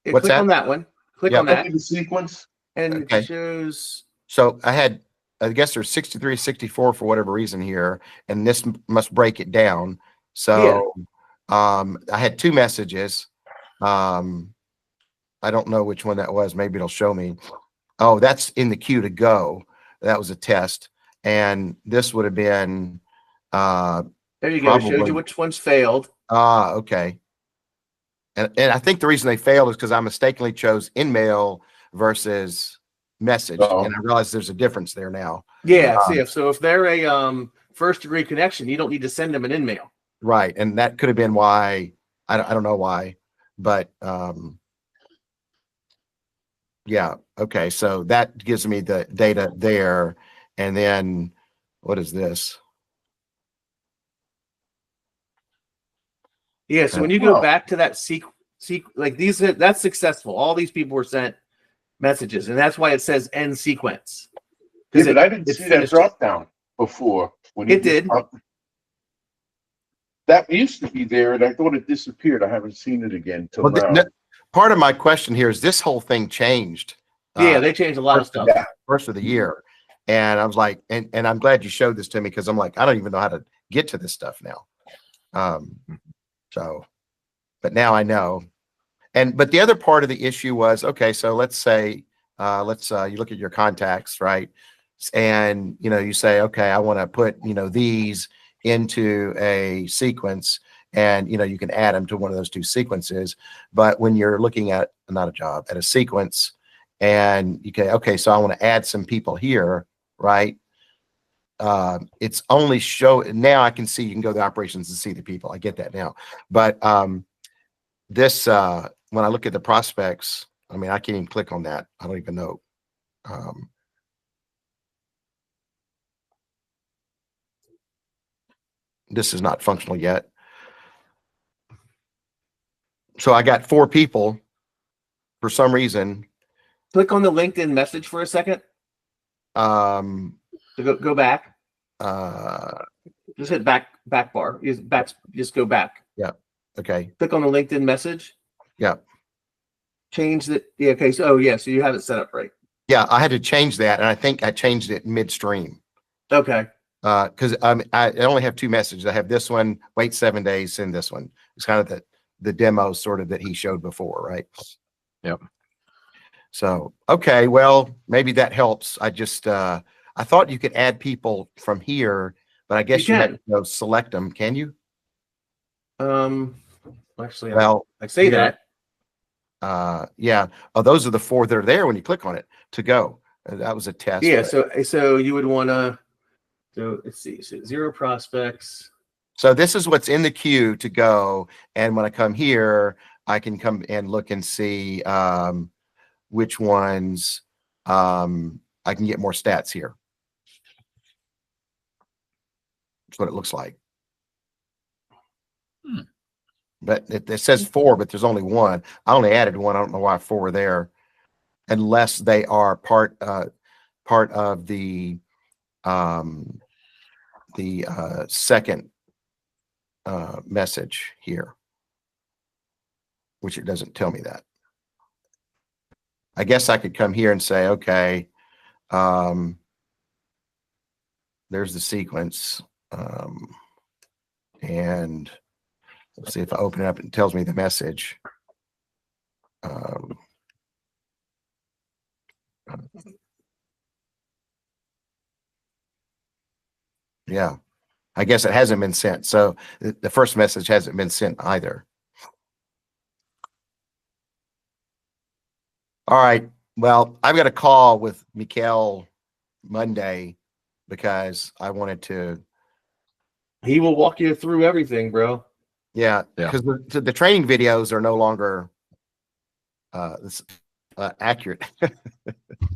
Yeah, What's click that? on that one. Click Yeah. on Show that, me the sequence. and Okay. it shows. So I guess there's 63, 64 for whatever reason here, and this must break it down. So I had 2 messages. I don't know which one that was. Maybe it'll show me. Oh, that's in the queue to go. That was a test. And this would have been There you go. It showed probably- you which ones failed. okay. And I think the reason they failed is because I mistakenly chose InMail versus message. Oh. And I realized there's a difference there now. Yeah. So if they're a first degree connection, you don't need to send them an InMail. Right. And that could have been why. I don't know why, but Yeah. Okay. So that gives me the data there. And then what is this? Yeah. So when you go Oh. back to that like these, that's successful. All these people were sent messages, and that's why it says end sequence. Yeah, but I didn't it see that finished drop down before. When It did. That used to be there, and I thought it disappeared. I haven't seen it again till Well, now. part of my question here is this whole thing changed. Yeah, they changed a lot of stuff. First of the year. And I was like, and I'm glad you showed this to me because I'm like, I don't even know how to get to this stuff now. So, but now I know. But the other part of the issue was, okay, so let's say, you look at your contacts, right? And, you say, okay, I want to put, these into a sequence and, you can add them to one of those two sequences. But when you're looking at, not a job, at a sequence and you can, okay, so I want to add some people here, right? It's only now I can see, you can go to the operations and see the people. I get that now. But this, when I look at the prospects, I mean, I can't even click on that. I don't even know. This is not functional yet. So I got 4 people for some reason. Click on the LinkedIn message for a second. Um, So go back. Just hit back bar. Just go back. Yeah. Okay. Click on the LinkedIn message. Yeah. Change the. Yeah. Okay. So so you have it set up right. Yeah, I had to change that, and I think I changed it midstream. Okay. Because I only have 2 messages. I have this one. Wait 7 days. Send this one. It's kind of the demo sort of that he showed before, right? Yep. So okay, well maybe that helps. I just I thought you could add people from here, but I guess you had to select them. Can you? Actually, Well, I say here, that. Yeah. Oh, those are the 4 that are there when you click on it to go. That was a test. Yeah. But... So you would want to. So let's see. So 0 prospects. So this is what's in the queue to go. And when I come here, I can come and look and see which ones I can get more stats here. That's what it looks like. But it says 4, but there's only 1. I only added 1. I don't know why 4 are there, unless they are part of the second message here, which it doesn't tell me that. I guess I could come here and say, okay, there's the sequence, and let's see if I open it up and it tells me the message. Yeah, I guess it hasn't been sent. So the first message hasn't been sent either. All right. Well, I've got a call with Mikhail Monday because I wanted to. He will walk you through everything, bro. Yeah, because the training videos are no longer accurate.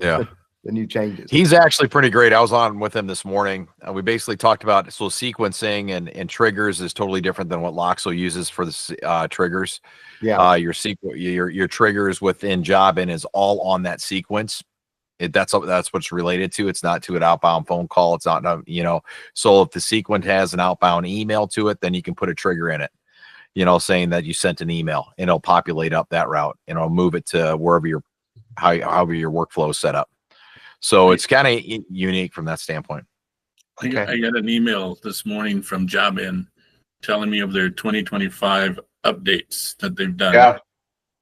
Yeah. The new changes. He's actually pretty great. I was on with him this morning. We basically talked about sequencing and triggers is totally different than what Loxo uses for the triggers. Yeah. Your triggers within Jobin is all on that sequence. That's what it's related to. It's not to an outbound phone call. It's not, so if the sequence has an outbound email to it, then you can put a trigger in it, saying that you sent an email, and it'll populate up that route and it'll move it to wherever however your workflow is set up. So it's kind of unique from that standpoint. Okay. I got an email this morning from Jobin telling me of their 2025 updates that they've done. Yeah.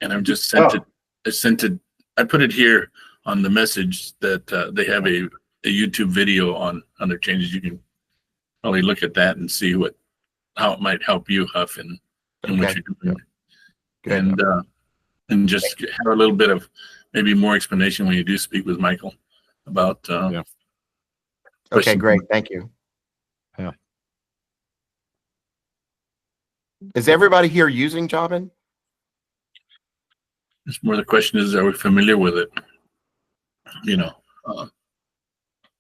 And I've just sent it. I put it here on the message that they have a YouTube video on their changes. You can probably look at that and see how it might help you, Huff, and what you're doing. Good. And just have a little bit of maybe more explanation when you do speak with Michael about Okay, great. Thank you. Yeah. Is everybody here using Jobin? It's more the question is, are we familiar with it? you know,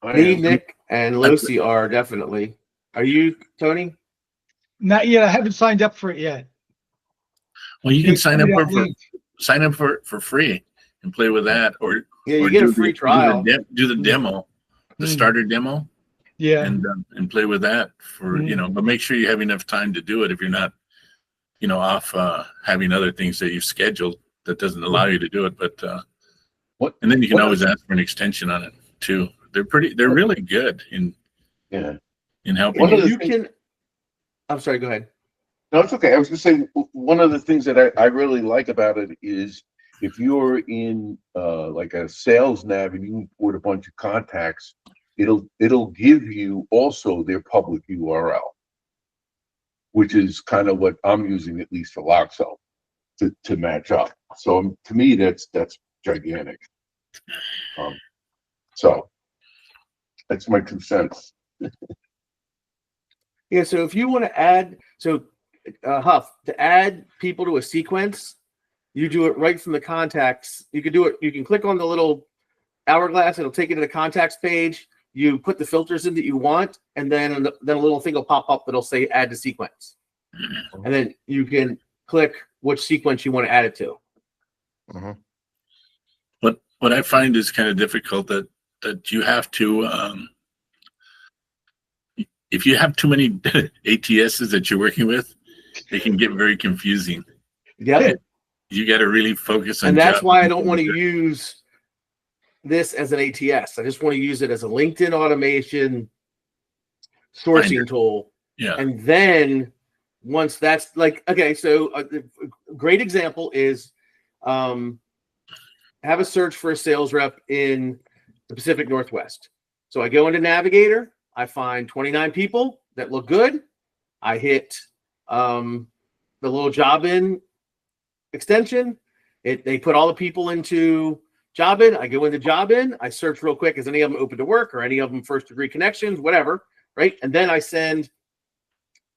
Me, Nick, and Lohse are definitely. Are you, Tony? Not yet. I haven't signed up for it yet. well, you can Give sign me up that for link. sign up for free and play with that, or Yeah, you or get a do free the- trial. do the demo, the Mm. starter demo, Yeah. and play with that for Mm. but make sure you have enough time to do it. If you're not off having other things that you've scheduled that doesn't allow you to do it, but What- and then you can what- always ask for an extension on it too. They're really good in Yeah. helping One of the You things- can. I'm sorry. Go ahead. No, it's okay. I was gonna say one of the things that I really like about it is if you're in like a sales nav and you import a bunch of contacts, it'll give you also their public URL, which is kind of what I'm using at least for Loxo to match up. So to me, that's gigantic. So that's my 2 cents. Yeah. So if you want to add, Huff, to add people to a sequence, you do it right from the contacts. You can do it. You can click on the little hourglass. It'll take you to the contacts page. You put the filters in that you want, and then a little thing will pop up that'll say add to sequence. And then you can click which sequence you want to add it to. What I find is kind of difficult that you have to if you have too many ATSs that you're working with, it can get very confusing. Yeah. You got to really focus on. And that's job- why I don't want to use this as an ATS. I just want to use it as a LinkedIn automation sourcing tool. Yeah. And then once that's like, okay, so a great example is have a search for a sales rep in the Pacific Northwest. So I go into Navigator, I find 29 people that look good. I hit the little Jobin extension. They put all the people into Jobin. I go into Jobin. I search real quick. Is any of them open to work or any of them first degree connections, whatever, right? And then I send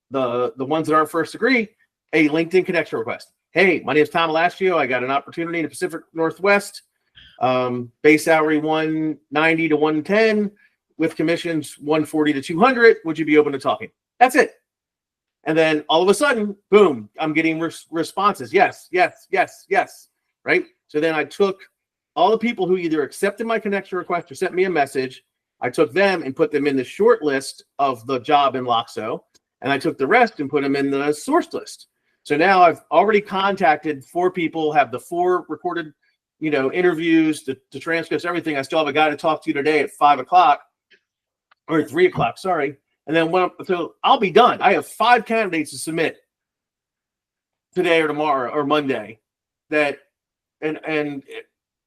the ones that aren't first degree a LinkedIn connection request. Hey, my name is Thom Alascio. I got an opportunity in the Pacific Northwest. Base salary 190 to 110 with commissions 140 to 200. Would you be open to talking? That's it. And then all of a sudden, boom, I'm getting responses. Yes, yes, yes, yes. Right. So then I took all the people who either accepted my connection request or sent me a message. I took them and put them in the short list of the job in Loxo. And I took the rest and put them in the source list. So now I've already contacted 4 people, have the 4 recorded, interviews, the transcripts, everything. I still have a guy to talk to today at 5 o'clock or 3 o'clock. Sorry. And then so I'll be done. I have 5 candidates to submit today or tomorrow or Monday. That and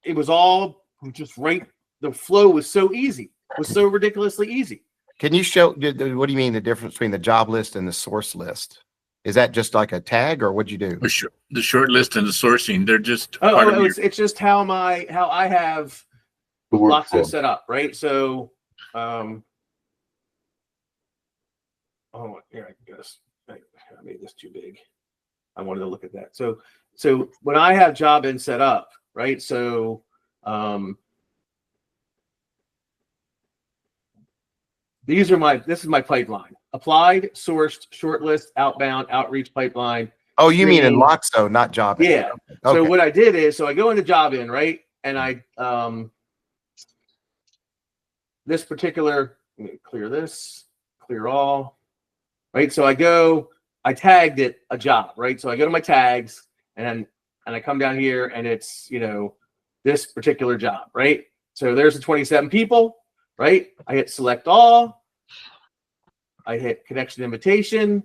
it was all just right. The flow was so easy. It was so ridiculously easy. Can you show, what do you mean the difference between the job list and the source list? Is that just like a tag or what'd you do? The short list and the sourcing, they're just part of your, It's just how I have The Loxo workflow. set up, right? So, here I guess I made this too big. I wanted to look at that. So when I have Jobin set up, right? So, this is my pipeline: applied, sourced, shortlist, outbound, outreach pipeline. Oh, you mean in Screening. Loxo, not job. Yeah. So Okay. what I did is, I go into Jobin, right? And I, this particular, let me clear this, clear all, right? So I tagged it a job, right? So I go to my tags and I come down here and it's, this particular job, right? So there's the 27 people, right? I hit select all. I hit connection invitation.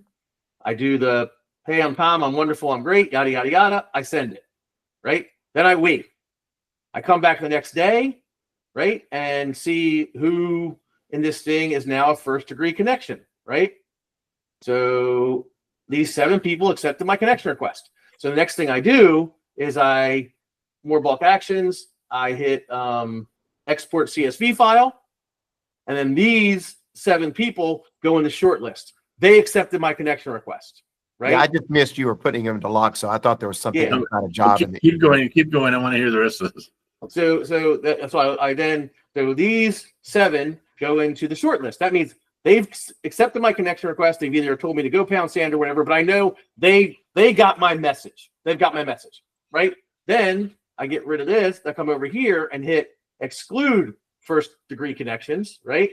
I do the, hey, I'm Thom, I'm wonderful, I'm great, yada, yada, yada. I send it, right? Then I wait. I come back the next day, right? And see who in this thing is now a first degree connection, right? So these 7 people accepted my connection request. So the next thing I do is more bulk actions. I hit export CSV file. And then these 7 people go in the short list. They accepted my connection request, right? Yeah, I just missed you were putting him into Loxo. I thought there was something Yeah. kind of job in keep going. I want to hear the rest of this. So that's why so these 7 go into the short list. That means they've accepted my connection request. They've either told me to go pound sand or whatever, but I know they got my message. They've got my message, right? Then I get rid of this. I come over here and hit exclude first degree connections, right?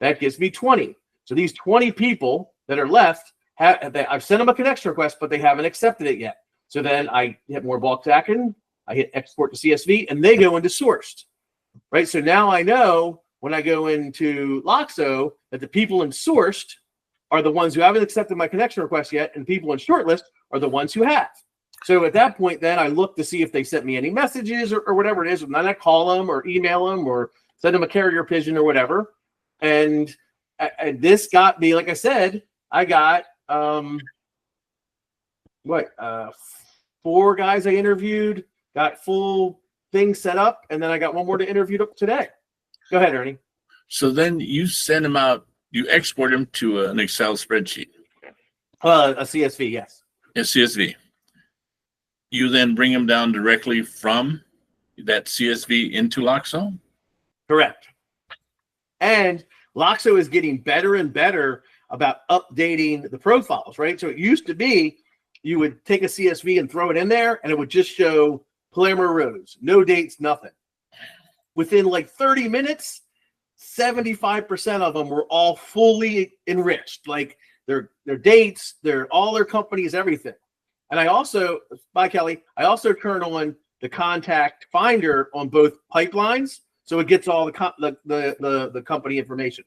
That gives me 20. So these 20 people that are left, I've sent them a connection request, but they haven't accepted it yet. So then I hit more bulk tracking. I hit export to CSV, and they go into sourced, right? So now I know when I go into Loxo that the people in sourced are the ones who haven't accepted my connection request yet, and people in shortlist are the ones who have. So at that point, then I look to see if they sent me any messages or whatever it is, and then I call them or email them or send them a carrier pigeon or whatever. And this got me, like I said, I got 4 guys I interviewed, got full thing set up, and then I got one more to interview today. Go ahead, Ernie. So then you send them out, you export them to an Excel spreadsheet. A CSV, yes. A CSV. You then bring them down directly from that CSV into Loxo? Correct. And Loxo is getting better and better about updating the profiles, right? So it used to be you would take a CSV and throw it in there, and it would just show Palermo rows, no dates, nothing. Within like 30 minutes, 75% of them were all fully enriched, like their dates, all their companies, everything. And I also, bye Kelly, I also turn on the contact finder on both pipelines, so it gets all the company information.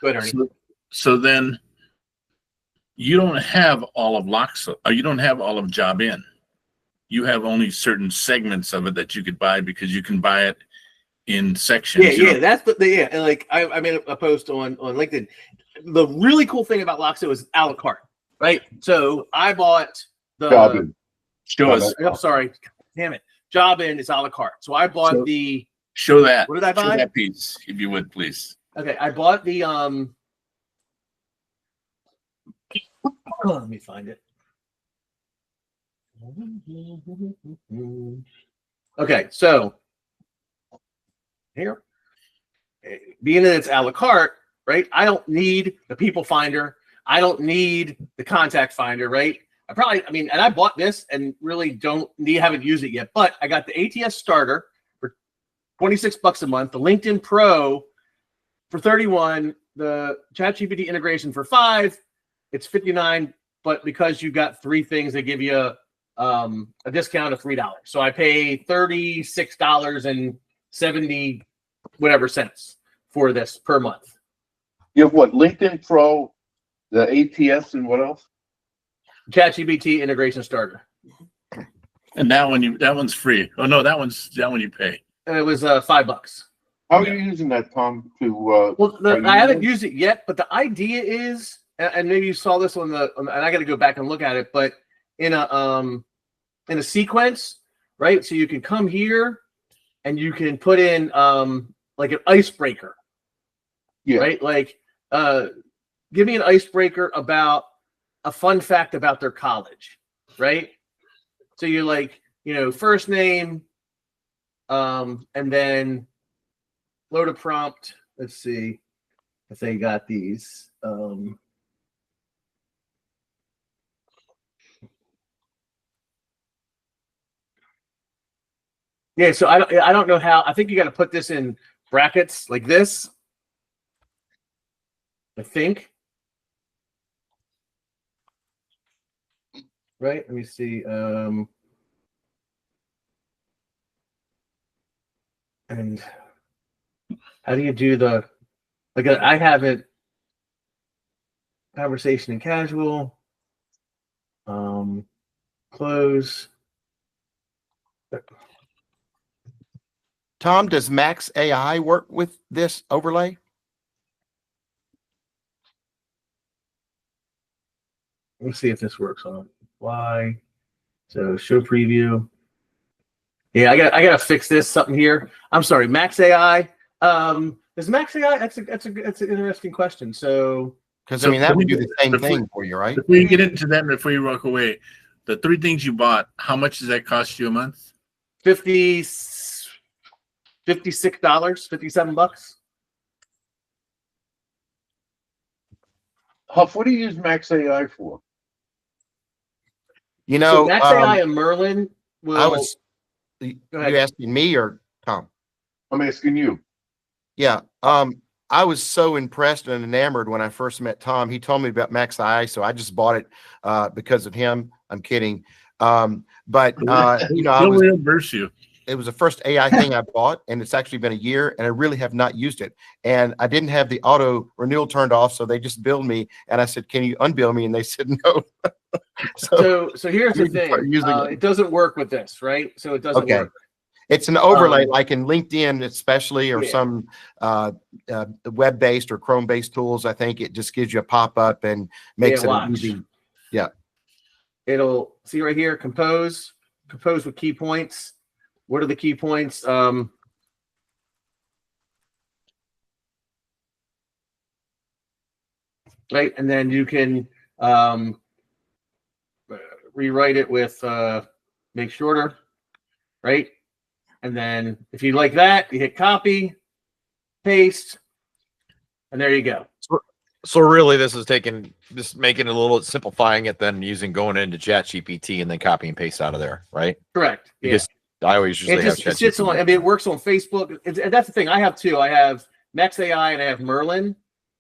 Go ahead, Ernie. So then you don't have all of Loxo, or you don't have all of Jobin. You have only certain segments of it that you could buy because you can buy it in sections. Yeah, that's yeah. And like I made a post on LinkedIn. The really cool thing about Loxo is a la carte, right? So I bought the Jobin. Show us. Oh, sorry, damn it. Jobin is a la carte. So I bought Show that. What did I buy? Show that piece, if you would, please. Okay, I bought the let me find it. Okay, so here, being that it's a la carte, right? I don't need the people finder. I don't need the contact finder, right? And I bought this and really haven't used it yet, but I got the ATS starter for $26 a month, the LinkedIn Pro for 31, the ChatGPT integration for 5, it's 59, but because you got 3 things, they give you a discount of $3. So I pay $36.70 whatever cents for this per month. You have what? LinkedIn Pro, the ATS, and what else? ChatGPT integration starter. And that one's free. Oh no, that one you pay. And it was $5. How are you using that, Thom? I haven't used it yet, but the idea is, and maybe you saw this on and I got to go back and look at it, but in a sequence, right? So you can come here and you can put in like an icebreaker, right? Like, give me an icebreaker about a fun fact about their college, right? So you're like, first name, and then load a prompt. Let's see if they got these. Yeah, so I don't know how. I think you got to put this in brackets like this. I think. Right? Let me see. And how do you do I have it conversation and casual, close. Thom, does Max AI work with this overlay? Let's see if this works on why. So show preview. Yeah, I gotta fix something here. I'm sorry, Max AI. Is Max AI? That's an interesting question. So because that would do the same thing for you, right? Before you get into that, before you walk away, the 3 things you bought, how much does that cost you a month? 50. $56, 57 bucks. Huff, what do you use Max AI for? You So know, Max AI and Merlin will. I was, you Go ahead. asking me or Tom? I'm asking you. Yeah. I was so impressed and enamored when I first met Tom. He told me about Max AI, so I just bought it because of him. I'm kidding. But you know, They'll reimburse you. it was the first AI thing I bought, and it's actually been a year, and I really have not used it. And I didn't have the auto renewal turned off, so they just billed me, and I said, "Can you unbill me?" And they said no. So here's the I need to start thing. using it. It doesn't work with this, right? So it doesn't Okay. work. It's an overlay, like in LinkedIn, especially, or Yeah. some web-based or Chrome-based tools. I think it just gives you a pop-up and makes it watch. easy. Yeah. It'll see right here, compose with key points. What are the key points? Right, and then you can rewrite it with make shorter, right? And then if you like that, you hit copy, paste, and there you go. So really, this is making it a little simplifying it, then going into ChatGPT and then copy and paste out of there, right? Correct. Yeah. Because I always usually have It sits on. I mean, it works on Facebook. That's the thing. I have two. I have Max AI and I have Merlin.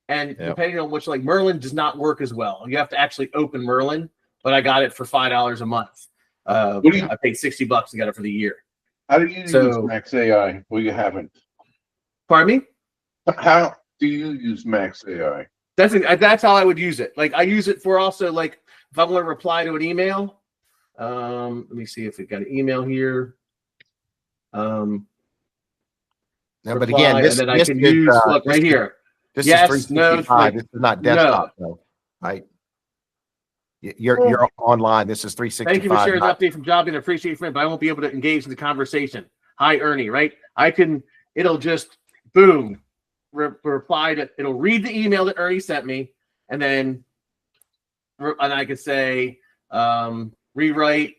And depending on which, like Merlin does not work as well. You have to actually open Merlin, but I got it for $5 a month. I paid $60 to get it for the year. How do you use Max AI? Well, you haven't. Pardon me? How do you use Max AI? That's how I would use it. Like I use it for also like if I want to reply to an email. Let me see if we got an email here. No, but Reply, again, this, and then this I can is, use look right here. This Yes, is no, 365. like, this is not desktop, though, right? You're online. This is 365. Thank you for sharing the update from Jobin. I appreciate it, but I won't be able to engage in the conversation. Hi, Ernie, right? It'll just boom, reply to, it'll read the email that Ernie sent me, and then, and I could say, rewrite,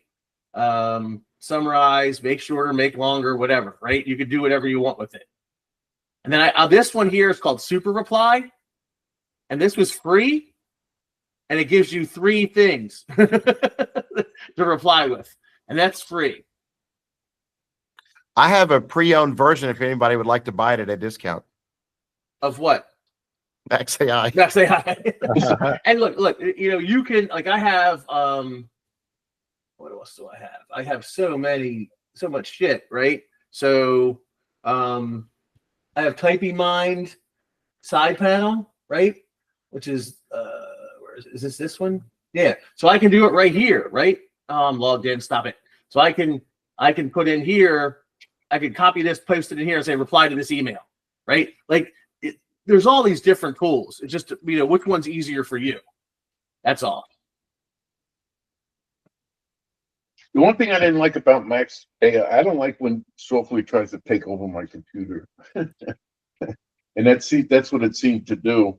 summarize, make shorter, make longer, whatever, right? You could do whatever you want with it. And then this one here is called Super Reply, and this was free, and it gives you 3 things to reply with, and that's free. I have a pre-owned version if anybody would like to buy it at a discount. Of what? Max AI. Max AI. And look, you can, like, I have, what else do I have? I have so much shit, right? So, I have Typing Mind side panel, right? Which is, where is this one? Yeah. So I can do it right here, right? I'm logged in. Stop it. So I can put in here. I can copy this, post it in here, and say reply to this email, right? Like there's all these different tools. It's just which one's easier for you. That's all. The one thing I didn't like about Max AI, I don't like when software tries to take over my computer. And that's what it seemed to do.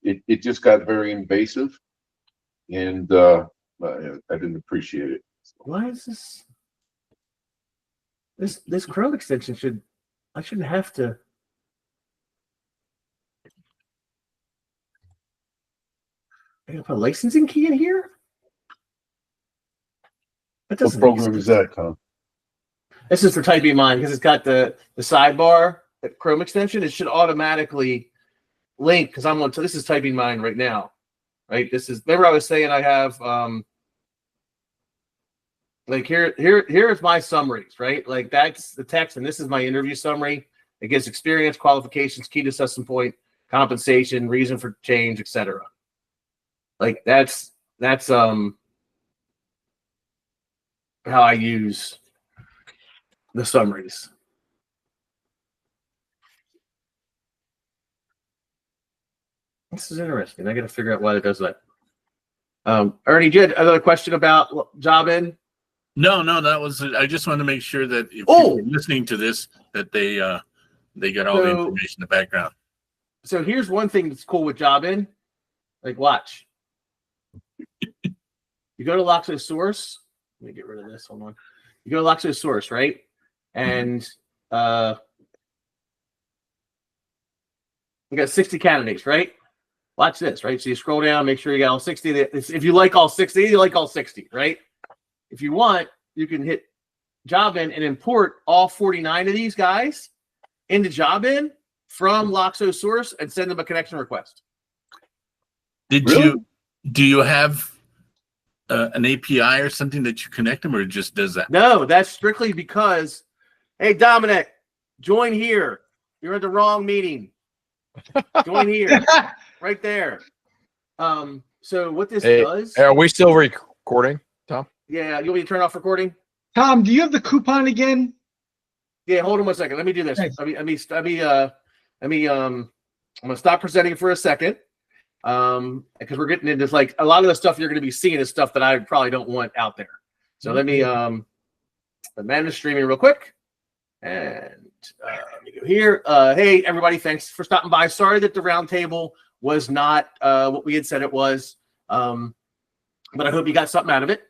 It just got very invasive, and I didn't appreciate it. Why is this Chrome extension I shouldn't have to. I gotta put a licensing key in here? That What program is that, Tom? This is for Typing Mind because it's got the sidebar, the Chrome extension. It should automatically link because I'm on. So this is Typing Mind right now, right? This is. Remember, I was saying I have like here's my summaries, right? Like that's the text, and this is my interview summary. It gives experience, qualifications, key to assessment point, compensation, reason for change, etc. Like that's how I use the summaries. This is interesting. I got to figure out why it does that. Ernie, did you have another question about Jobin? No, that was. I just wanted to make sure that if you're listening to this, that they got all the information in the background. So here's one thing that's cool with Jobin. Like, watch. You go to Loxo source. Let me get rid of this. Hold on. You go to Loxo source, right? And You got 60 candidates, right? Watch this, right? So you scroll down, make sure you got all 60. If you like all 60, you like all 60, right? If you want, you can hit Jobin and import all 49 of these guys into Jobin from Loxo source and send them a connection request. Do you have an API or something that you connect them, or it just does that? No, that's strictly because, hey, Domenic, join here. You're at the wrong meeting. Join here, right there. So what this does? Are we still recording, Thom? Yeah, you want me to turn off recording? Tom, do you have the coupon again? Yeah, hold on 1 second. Let me do this. Thanks. I'm gonna stop presenting for a second. Because we're getting into like a lot of the stuff you're gonna be seeing is stuff that I probably don't want out there. So let me manage streaming real quick. And let me go here. Hey everybody, thanks for stopping by. Sorry that the roundtable was not what we had said it was. But I hope you got something out of it.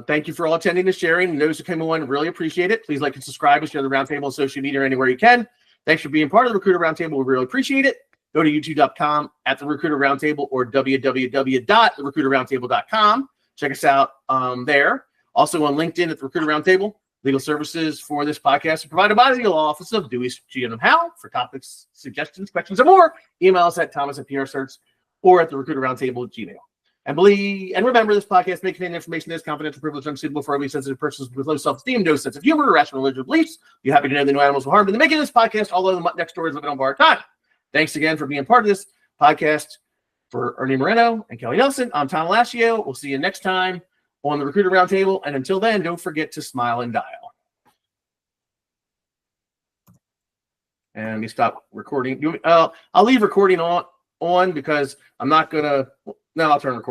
Thank you for all attending and sharing. And those who came on, really appreciate it. Please like and subscribe and share the roundtable on social media or anywhere you can. Thanks for being part of the Recruiter Roundtable. We really appreciate it. Go to youtube.com at the Recruiter Roundtable or www.therecruiterroundtable.com. Check us out there. Also on LinkedIn at the Recruiter Roundtable. Legal services for this podcast are provided by the law office of Dewey, G&M Howe. For topics, suggestions, questions, or more, email us at thomas@prsearch or at the Recruiter Roundtable at Gmail. And remember, this podcast may contain information that is confidential, privileged, unsuitable for overly sensitive persons with low self-esteem, no sense of humor, irrational religious beliefs. You're happy to know that no animals were harmed in the making of this podcast, although the mutt next door is living on borrowed time. Thanks again for being part of this podcast. For Ernie Moreno and Kelly Nelson, I'm Thom Alascio. We'll see you next time on the Recruiter Roundtable. And until then, don't forget to smile and dial. And let me stop recording. I'll leave recording on because I'm not going to. No, I'll turn recording.